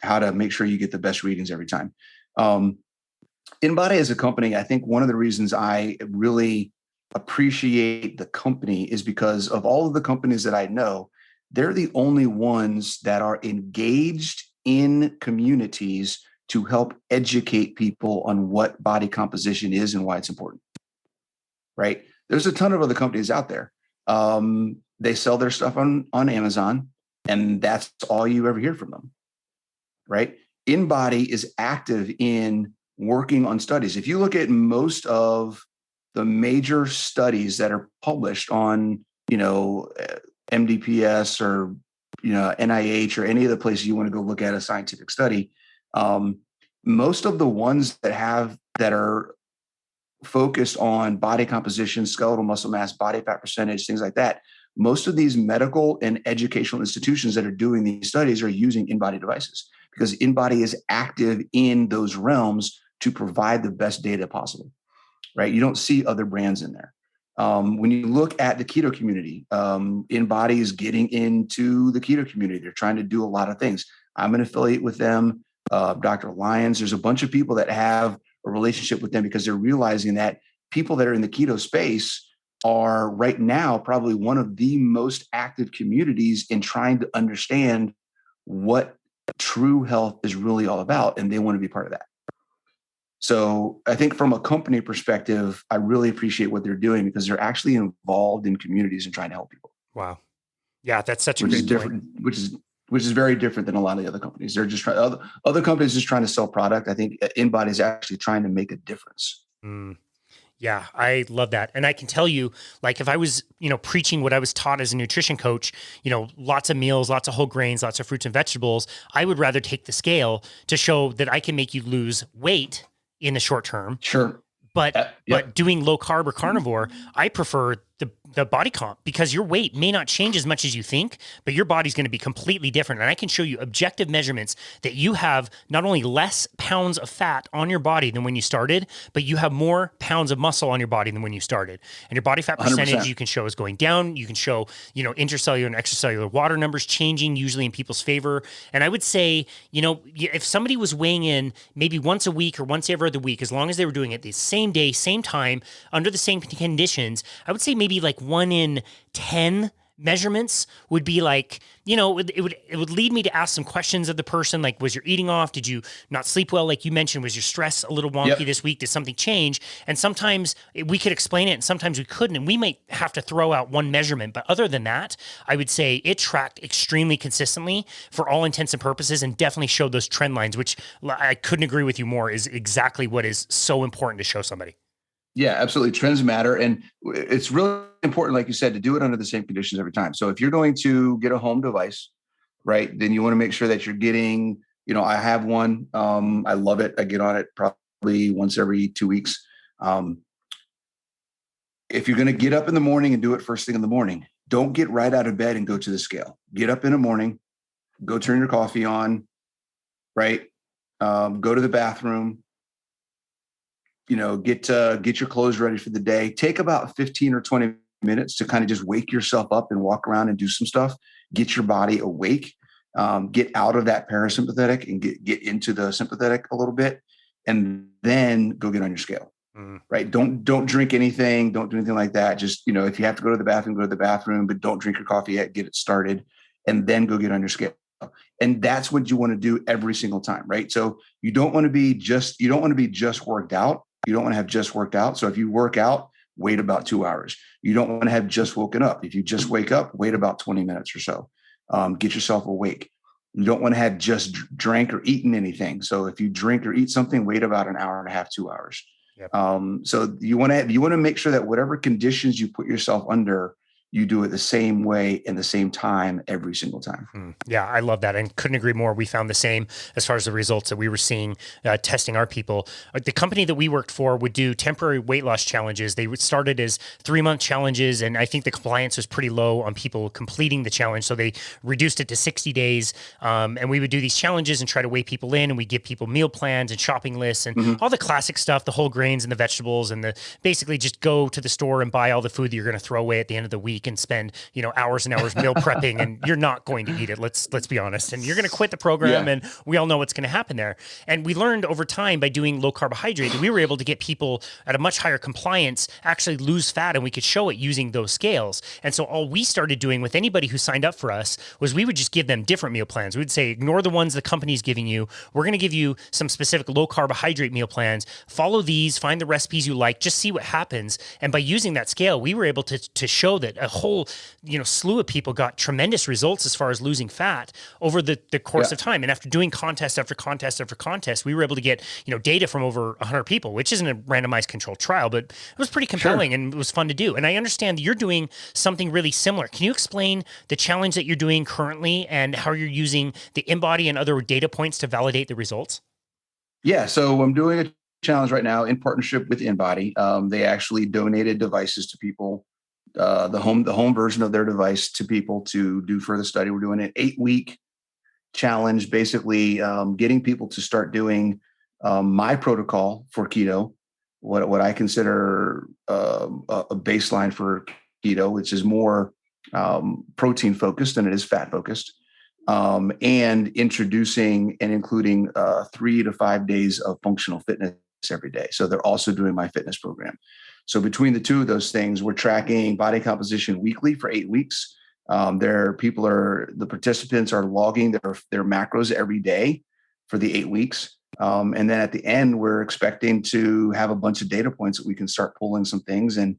how to make sure you get the best readings every time. InBody as a company, I think one of the reasons I really appreciate the company is because of all of the companies that I know, they're the only ones that are engaged in communities to help educate people on what body composition is and why it's important, right? There's a ton of other companies out there. They sell their stuff on Amazon, and that's all you ever hear from them, right? InBody is active in working on studies. If you look at most of the major studies that are published on, MDPS or NIH or any of the places you want to go look at a scientific study, most of the ones that are focused on body composition, skeletal muscle mass, body fat percentage, things like that, most of these medical and educational institutions that are doing these studies are using InBody devices because InBody is active in those realms to provide the best data possible, right? You don't see other brands in there. When you look at the keto community, InBody is getting into the keto community. They're trying to do a lot of things. I'm an affiliate with them. Dr. Lyons, there's a bunch of people that have a relationship with them because they're realizing that people that are in the keto space are right now probably one of the most active communities in trying to understand what true health is really all about. And they want to be part of that. So I think from a company perspective, I really appreciate what they're doing because they're actually involved in communities and trying to help people. Wow. Yeah, that's such a great point. Which is very different than a lot of the other companies. They're just other companies just trying to sell product. I think InBody is actually trying to make a difference. Yeah, I love that. And I can tell you, like if I was, preaching what I was taught as a nutrition coach, lots of meals, lots of whole grains, lots of fruits and vegetables, I would rather take the scale to show that I can make you lose weight in the short term. Sure. But doing low carb or carnivore, I prefer the body comp, because your weight may not change as much as you think, but your body's going to be completely different. And I can show you objective measurements that you have not only less pounds of fat on your body than when you started, but you have more pounds of muscle on your body than when you started. And your body fat percentage 100%. you can show is going down. You can show, intracellular and extracellular water numbers changing, usually in people's favor. And I would say, if somebody was weighing in maybe once a week or once every other week, as long as they were doing it the same day, same time, under the same conditions, I would say maybe like 1 in 10 measurements would be like, it would lead me to ask some questions of the person. Like, was your eating off? Did you not sleep well? Like you mentioned, was your stress a little wonky this week? Did something change? And sometimes we could explain it and sometimes we couldn't. And we might have to throw out one measurement. But other than that, I would say it tracked extremely consistently for all intents and purposes and definitely showed those trend lines, which I couldn't agree with you more, is exactly what is so important to show somebody. Yeah, absolutely. Trends matter. And it's really important, like you said, to do it under the same conditions every time. So if you're going to get a home device, right, then you want to make sure that you're getting, I have one. I love it. I get on it probably once every 2 weeks. If you're going to get up in the morning and do it first thing in the morning, don't get right out of bed and go to the scale. Get up in the morning, go turn your coffee on, right? Go to the bathroom, get your clothes ready for the day. Take about 15 or 20 minutes to kind of just wake yourself up and walk around and do some stuff. Get your body awake. Get out of that parasympathetic and get into the sympathetic a little bit, and then go get on your scale. Right? Don't drink anything. Don't do anything like that. Just if you have to go to the bathroom, but don't drink your coffee yet. Get it started, and then go get on your scale. And that's what you want to do every single time, right? So you don't want to be just worked out. You don't want to have just worked out. So if you work out, wait about 2 hours. You don't want to have just woken up. If you just wake up, wait about 20 minutes or so. Get yourself awake. You don't want to have just drank or eaten anything. So if you drink or eat something, wait about an hour and a half, 2 hours. Yep. So you want to make sure that whatever conditions you put yourself under, you do it the same way in the same time every single time. Yeah, I love that. And couldn't agree more. We found the same as far as the results that we were seeing testing our people. The company that we worked for would do temporary weight loss challenges. They started as 3-month challenges, and I think the compliance was pretty low on people completing the challenge. So they reduced it to 60 days. And we would do these challenges and try to weigh people in, and we give people meal plans and shopping lists and all the classic stuff, the whole grains and the vegetables, and basically just go to the store and buy all the food that you're going to throw away at the end of the week and spend, hours and hours meal prepping, and you're not going to eat it. Let's be honest. And you're going to quit the program, and we all know what's going to happen there. And we learned over time by doing low carbohydrate that we were able to get people at a much higher compliance actually lose fat, and we could show it using those scales. And so all we started doing with anybody who signed up for us was we would just give them different meal plans. We'd say, ignore the ones the company's giving you. We're going to give you some specific low carbohydrate meal plans. Follow these, find the recipes you like, just see what happens. And by using that scale, we were able to show that a whole slew of people got tremendous results as far as losing fat over the course of time. And after doing contest after contest after contest, we were able to get data from over 100 people, which isn't a randomized controlled trial, but it was pretty compelling and it was fun to do. And I understand that you're doing something really similar. Can you explain the challenge that you're doing currently and how you're using the InBody and other data points to validate the results? Yeah, so I'm doing a challenge right now in partnership with InBody. They actually donated devices to people, the home version of their device to people to do further study. We're doing an 8-week challenge, basically getting people to start doing my protocol for keto, what I consider a baseline for keto, which is more protein focused than it is fat focused, and introducing and including 3 to 5 days of functional fitness every day. So they're also doing my fitness program. So between the two of those things, we're tracking body composition weekly for 8 weeks. The participants are logging their macros every day for the 8 weeks. And then at the end, we're expecting to have a bunch of data points that we can start pulling some things. And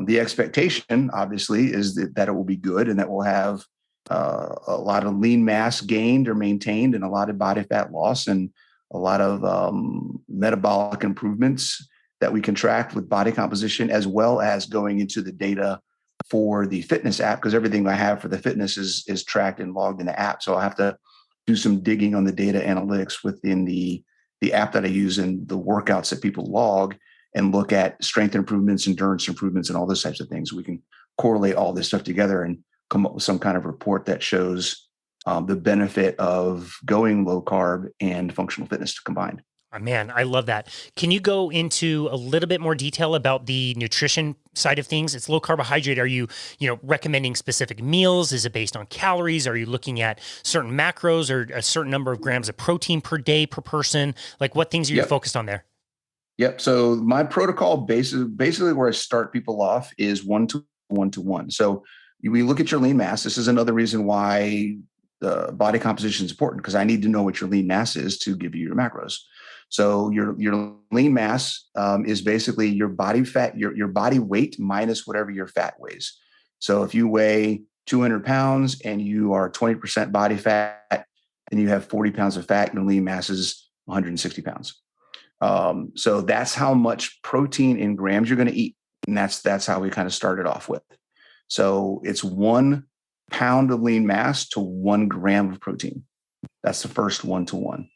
the expectation, obviously, is that it will be good and that we'll have a lot of lean mass gained or maintained and a lot of body fat loss and a lot of metabolic improvements that we can track with body composition, as well as going into the data for the fitness app, because everything I have for the fitness is tracked and logged in the app. So I'll have to do some digging on the data analytics within the app that I use and the workouts that people log. and look at strength improvements, endurance improvements, and all those types of things. We can correlate all this stuff together and come up with some kind of report that shows the benefit of going low carb and functional fitness combined. Oh, man, I love that. Can you go into a little bit more detail about the nutrition side of things? It's low carbohydrate. Are you, recommending specific meals? Is it based on calories? Are you looking at certain macros or a certain number of grams of protein per day per person? Like what things are you focused on there? Yep. So my protocol basically where I start people off is 1-to-1. So we look at your lean mass. This is another reason why the body composition is important, because I need to know what your lean mass is to give you your macros. So your lean mass is basically your body fat, your body weight minus whatever your fat weighs. So if you weigh 200 pounds and you are 20% body fat and you have 40 pounds of fat, your lean mass is 160 pounds. So that's how much protein in grams you're going to eat. And that's how we kind of started off with. So it's 1 pound of lean mass to 1 gram of protein. That's the first 1-to-1.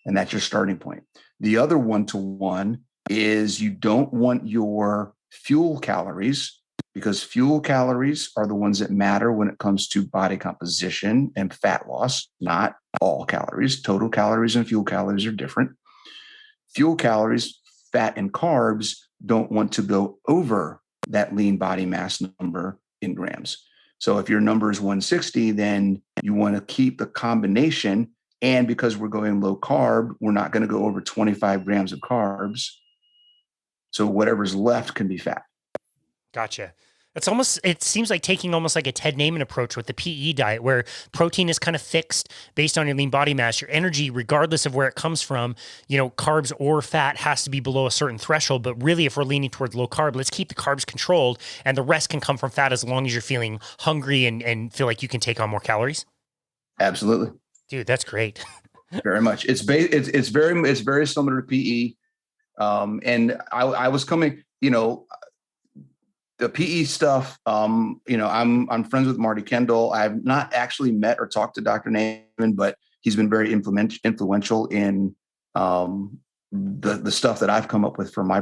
And that's your starting point. The other 1-to-1 is you don't want your fuel calories, because fuel calories are the ones that matter when it comes to body composition and fat loss, not all calories. Total calories and fuel calories are different. Fuel calories, fat and carbs don't want to go over that lean body mass number in grams. So if your number is 160, then you want to keep the combination. And because we're going low carb, we're not going to go over 25 grams of carbs. So whatever's left can be fat. Gotcha. It seems like taking almost like a Ted Naiman approach with the PE diet, where protein is kind of fixed based on your lean body mass. Your energy, regardless of where it comes from, carbs or fat, has to be below a certain threshold. But really, if we're leaning towards low carb, let's keep the carbs controlled, and the rest can come from fat as long as you're feeling hungry and feel like you can take on more calories. Absolutely. Dude, that's great. Very much. It's very similar to PE. And I was coming, the PE stuff, I'm friends with Marty Kendall. I've not actually met or talked to Dr. Naiman, but he's been very influential in the stuff that I've come up with for my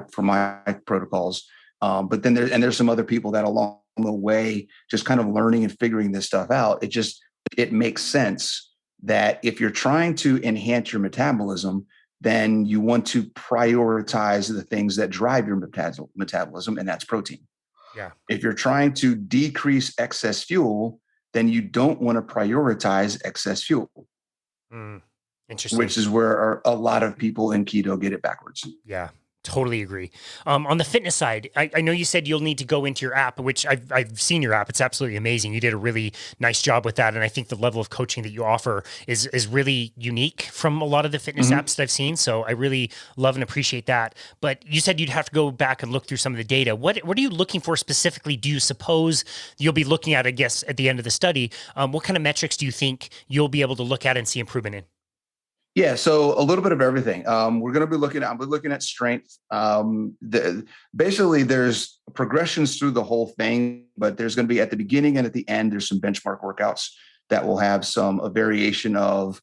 protocols. But then there's some other people that along the way, just kind of learning and figuring this stuff out. It makes sense that if you're trying to enhance your metabolism, then you want to prioritize the things that drive your metabolism, and that's protein. Yeah. If you're trying to decrease excess fuel, then you don't want to prioritize excess fuel. Interesting. Which is where a lot of people in keto get it backwards. Yeah. Totally agree. On the fitness side, I know you said you'll need to go into your app, which I've seen your app. It's absolutely amazing. You did a really nice job with that. And I think the level of coaching that you offer is really unique from a lot of the fitness apps that I've seen. So I really love and appreciate that. But you said you'd have to go back and look through some of the data. What are you looking for specifically? Do you suppose you'll be looking at, I guess, at the end of the study? What kind of metrics do you think you'll be able to look at and see improvement in? Yeah, so a little bit of everything. We're going to be looking at strength. Basically, there's progressions through the whole thing, but there's going to be at the beginning and at the end, there's some benchmark workouts that will have a variation of.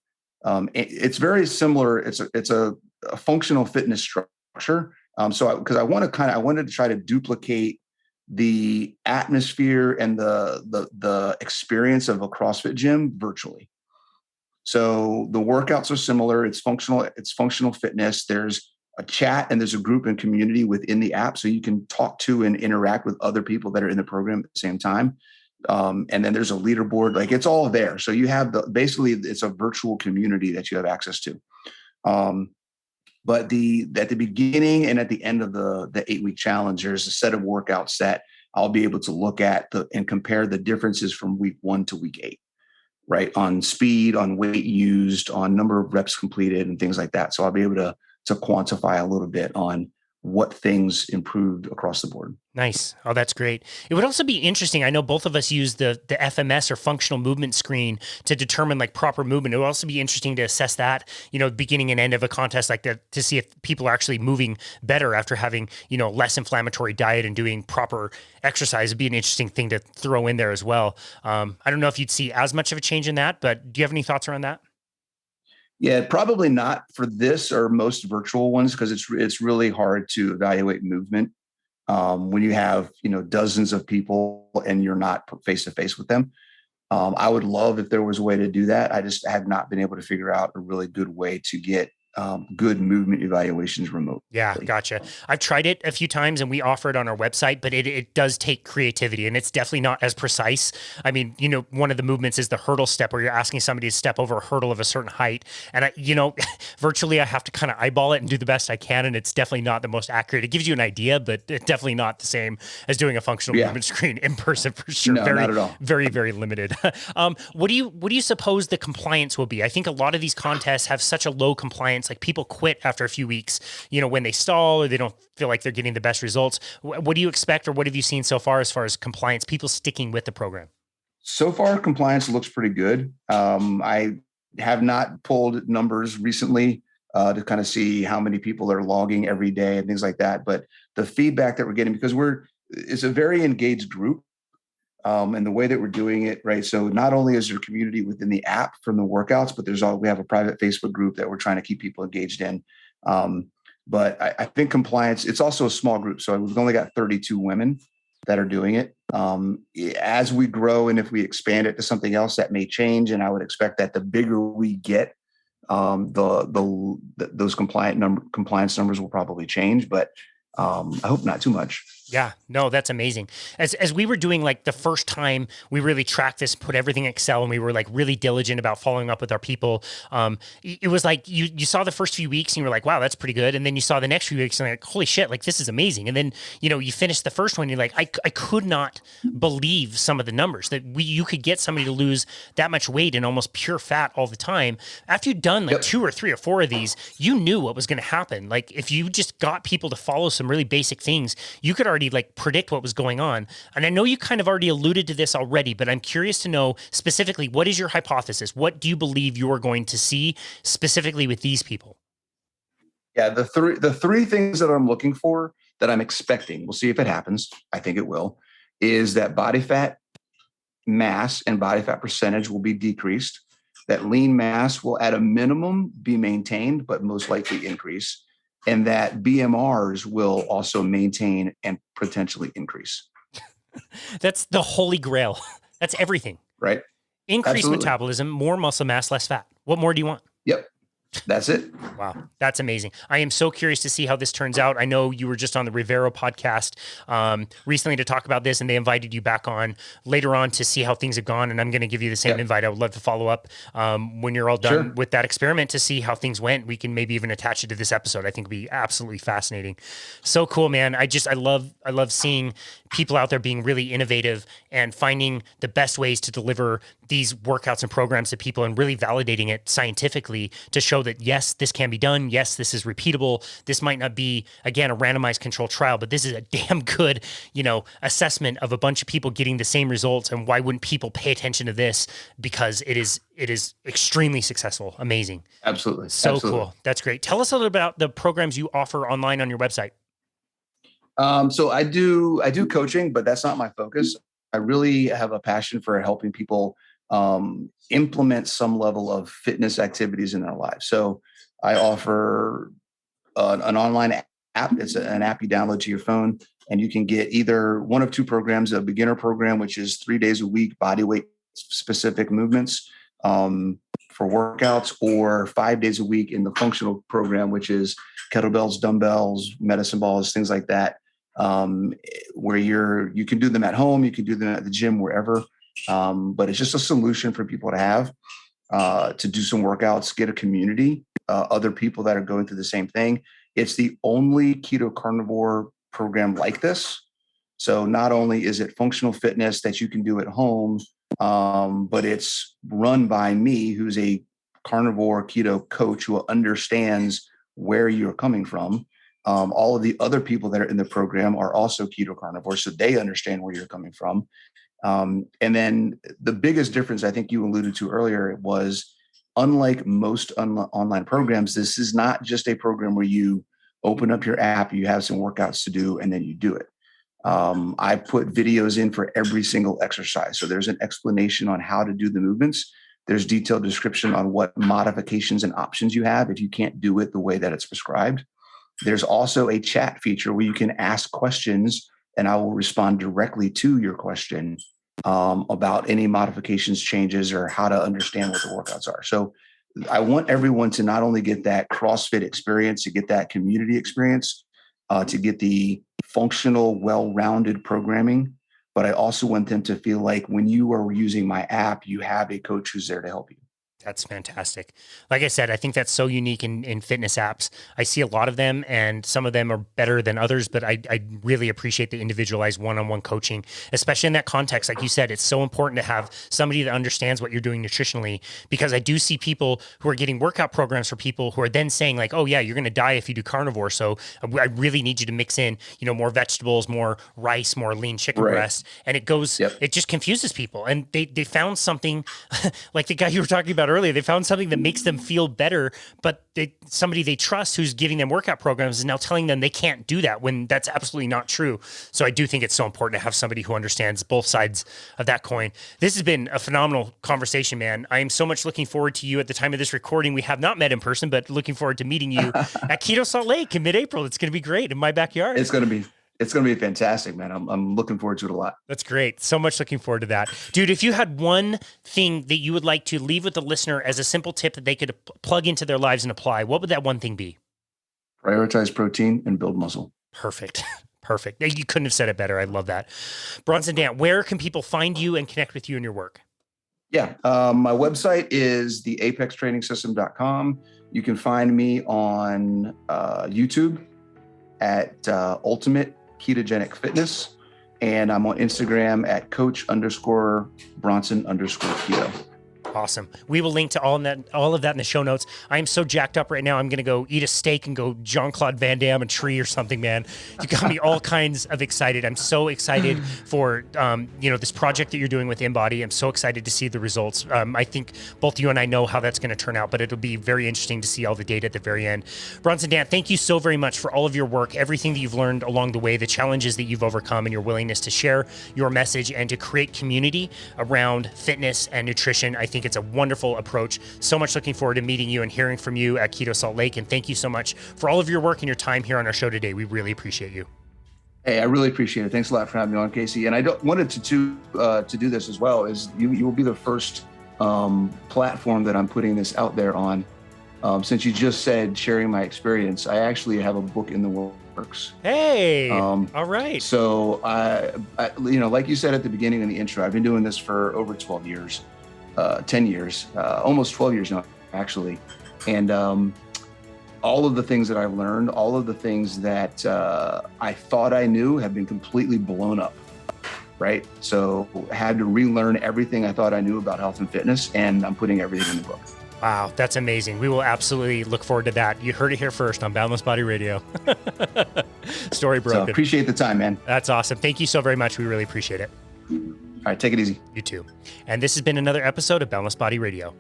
It's very similar. It's a functional fitness structure. Because I wanted to try to duplicate the atmosphere and the experience of a CrossFit gym virtually. So the workouts are similar. It's functional fitness. There's a chat and there's a group and community within the app. So you can talk to and interact with other people that are in the program at the same time. And then there's a leaderboard, like it's all there. So you have basically it's a virtual community that you have access to. But at the beginning and at the end of the 8-week challenge, there's a set of workouts that I'll be able to look at and compare the differences from week 1 to week 8. Right, on speed, on weight used, on number of reps completed, and things like that. So I'll be able to quantify a little bit on what things improved across the board. Nice. Oh, that's great. It would also be interesting. I know both of us use the FMS or functional movement screen to determine like proper movement. It would also be interesting to assess that, beginning and end of a contest like that, to see if people are actually moving better after having, less inflammatory diet and doing proper exercise. It'd be an interesting thing to throw in there as well. I don't know if you'd see as much of a change in that, but do you have any thoughts around that? Yeah, probably not for this or most virtual ones, because it's really hard to evaluate movement when you have dozens of people and you're not face to face with them. I would love if there was a way to do that. I just have not been able to figure out a really good way to get good movement evaluations remotely. Yeah, gotcha. I've tried it a few times and we offer it on our website, but it does take creativity and it's definitely not as precise. I mean, one of the movements is the hurdle step where you're asking somebody to step over a hurdle of a certain height. And virtually I have to kind of eyeball it and do the best I can. And it's definitely not the most accurate. It gives you an idea, but it's definitely not the same as doing a functional movement screen in person for sure. No, not at all. Very, very limited. What do you suppose the compliance will be? I think a lot of these contests have such a low compliance, like people quit after a few weeks, when they stall or they don't feel like they're getting the best results. What do you expect, or what have you seen so far as compliance, people sticking with the program? So far, compliance looks pretty good. I have not pulled numbers recently to kind of see how many people are logging every day and things like that. But the feedback that we're getting, because it's a very engaged group, and the way that we're doing it, right? So not only is there community within the app from the workouts, but we have a private Facebook group that we're trying to keep people engaged in. But I think compliance, it's also a small group. So we've only got 32 women that are doing it. As we grow and if we expand it to something else, that may change. And I would expect that the bigger we get, those compliance numbers will probably change. But I hope not too much. Yeah, no, that's amazing. As we were doing like the first time we really tracked this, put everything in Excel, and we were like really diligent about following up with our people. It was like you saw the first few weeks and you were like, wow, that's pretty good. And then you saw the next few weeks and like, holy shit, like this is amazing. And then, you finished the first one, and you're like, I could not believe some of the numbers that you could get somebody to lose that much weight and almost pure fat all the time. After you'd done like 2 or 3 or 4 of these, you knew what was going to happen. Like if you just got people to follow some really basic things, you could already like predict what was going on. And I know you kind of already alluded to this already, but I'm curious to know specifically, what is your hypothesis? What do you believe you are going to see specifically with these people? Yeah, the three things that I'm looking for, that I'm expecting, we'll see if it happens, I think it will, is that body fat mass and body fat percentage will be decreased, that lean mass will at a minimum be maintained, but most likely increase, and that BMRs will also maintain and potentially increase. That's the Holy Grail. That's everything. Right. Increased metabolism, more muscle mass, less fat. What more do you want? Yep. That's it. Wow. That's amazing. I am so curious to see how this turns out. I know you were just on the Rivero podcast recently to talk about this, and they invited you back on later on to see how things have gone. And I'm going to give you the same invite. I would love to follow up when you're all done with that experiment to see how things went. We can maybe even attach it to this episode. I think it'd be absolutely fascinating. So cool, man. I love seeing people out there being really innovative and finding the best ways to deliver these workouts and programs to people and really validating it scientifically to show that, yes, this can be done. Yes, this is repeatable. This might not be, again, a randomized controlled trial, but this is a damn good, assessment of a bunch of people getting the same results. And why wouldn't people pay attention to this? Because it is extremely successful. Amazing. Absolutely. So cool. That's great. Tell us a little about the programs you offer online on your website. So I do coaching, but that's not my focus. I really have a passion for helping people implement some level of fitness activities in their lives. So I offer an online app. It's an app you download to your phone, and you can get either one of 2 programs: a beginner program, which is 3 days a week, body weight specific movements for workouts, or 5 days a week in the functional program, which is kettlebells, dumbbells, medicine balls, things like that. Where you can do them at home, you can do them at the gym, wherever. But it's just a solution for people to have to do some workouts, get a community, other people that are going through the same thing. It's the only keto carnivore program like this. So not only is it functional fitness that you can do at home, but it's run by me, who's a carnivore keto coach who understands where you're coming from. All of the other people that are in the program are also keto carnivores, so they understand where you're coming from. And then the biggest difference, I think you alluded to earlier, was unlike most online programs, this is not just a program where you open up your app, you have some workouts to do, and then you do it. I put videos in for every single exercise. So there's an explanation on how to do the movements. There's detailed description on what modifications and options you have if you can't do it the way that it's prescribed. There's also a chat feature where you can ask questions and I will respond directly to your question about any modifications, changes, or how to understand what the workouts are. So I want everyone to not only get that CrossFit experience, to get that community experience, to get the functional, well-rounded programming, but I also want them to feel like when you are using my app, you have a coach who's there to help you. That's fantastic. Like I said, I think that's so unique in fitness apps. I see a lot of them and some of them are better than others, but I really appreciate the individualized one-on-one coaching, especially in that context. Like you said, it's so important to have somebody that understands what you're doing nutritionally, because I do see people who are getting workout programs for people who are then saying like, oh yeah, you're going to die if you do carnivore. So I really need you to mix in, more vegetables, more rice, more lean chicken breast. And it goes, It just confuses people. And they found something like the guy you were talking about earlier, they found something that makes them feel better, but somebody they trust who's giving them workout programs is now telling them they can't do that when that's absolutely not true. So I do think it's so important to have somebody who understands both sides of that coin. This has been a phenomenal conversation, man. I am so much looking forward to you at the time of this recording. We have not met in person, but looking forward to meeting you at Keto Salt Lake in mid-April. It's going to be great in my backyard. It's going to be fantastic, man. I'm looking forward to it a lot. That's great. So much looking forward to that. Dude, if you had one thing that you would like to leave with the listener as a simple tip that they could plug into their lives and apply, what would that one thing be? Prioritize protein and build muscle. Perfect. Perfect. You couldn't have said it better. I love that. Bronson Dant, where can people find you and connect with you and your work? Yeah. My website is theapextrainingsystem.com. You can find me on YouTube at Ultimate Ketogenic Fitness. And I'm on Instagram at coach_Bronson_keto. Awesome. We will link to all of that in the show notes. I am so jacked up right now. I'm going to go eat a steak and go Jean-Claude Van Damme a tree or something, man. You got me all kinds of excited. I'm so excited for, this project that you're doing with InBody. I'm so excited to see the results. I think both you and I know how that's going to turn out, but it'll be very interesting to see all the data at the very end. Bronson Dant, thank you so very much for all of your work, everything that you've learned along the way, the challenges that you've overcome, and your willingness to share your message and to create community around fitness and nutrition. I think it's a wonderful approach. So much looking forward to meeting you and hearing from you at Keto Salt Lake. And thank you so much for all of your work and your time here on our show today. We really appreciate you. Hey, I really appreciate it. Thanks a lot for having me on, Casey. And I wanted to do this as well. Is you will be the first platform that I'm putting this out there on. Since you just said sharing my experience, I actually have a book in the works. Hey, all right. So I like you said at the beginning in the intro, I've been doing this for over 12 years. 10 years, almost 12 years now, actually. And all of the things that I've learned, all of the things that I thought I knew have been completely blown up, right? So I had to relearn everything I thought I knew about health and fitness, and I'm putting everything in the book. Wow, that's amazing. We will absolutely look forward to that. You heard it here first on Boundless Body Radio. Story broken. So appreciate the time, man. That's awesome. Thank you so very much. We really appreciate it. All right, take it easy. You too. And this has been another episode of Boundless Body Radio.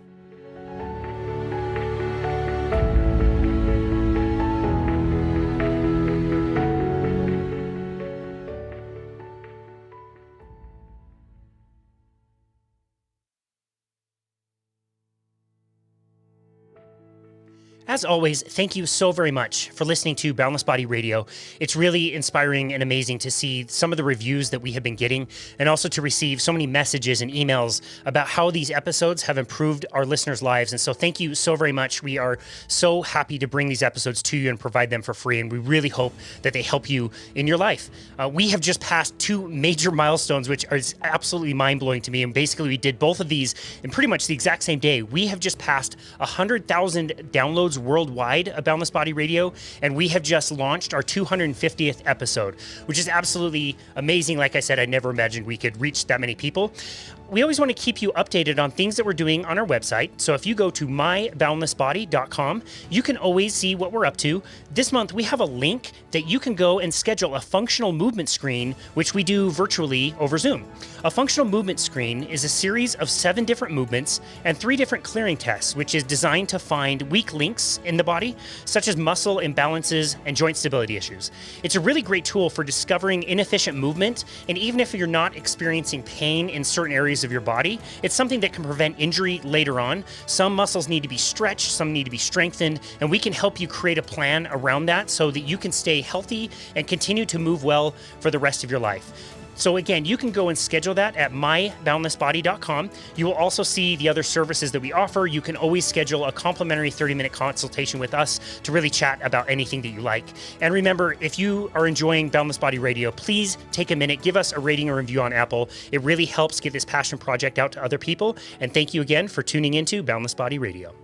As always, thank you so very much for listening to Boundless Body Radio. It's really inspiring and amazing to see some of the reviews that we have been getting, and also to receive so many messages and emails about how these episodes have improved our listeners' lives. And so thank you so very much. We are so happy to bring these episodes to you and provide them for free. And we really hope that they help you in your life. We have just passed 2 major milestones, which is absolutely mind-blowing to me. And basically, we did both of these in pretty much the exact same day. We have just passed 100,000 downloads worldwide of Boundless Body Radio, and we have just launched our 250th episode, which is absolutely amazing. Like I said, I never imagined we could reach that many people. We always want to keep you updated on things that we're doing on our website. So if you go to myboundlessbody.com, you can always see what we're up to. This month, we have a link that you can go and schedule a functional movement screen, which we do virtually over Zoom. A functional movement screen is a series of 7 different movements and 3 different clearing tests, which is designed to find weak links dynamics in the body, such as muscle imbalances and joint stability issues. It's a really great tool for discovering inefficient movement, and even if you're not experiencing pain in certain areas of your body, it's something that can prevent injury later on. Some muscles need to be stretched, some need to be strengthened, and we can help you create a plan around that so that you can stay healthy and continue to move well for the rest of your life. So again, you can go and schedule that at myboundlessbody.com. You will also see the other services that we offer. You can always schedule a complimentary 30-minute consultation with us to really chat about anything that you like. And remember, if you are enjoying Boundless Body Radio, please take a minute, give us a rating or review on Apple. It really helps get this passion project out to other people. And thank you again for tuning into Boundless Body Radio.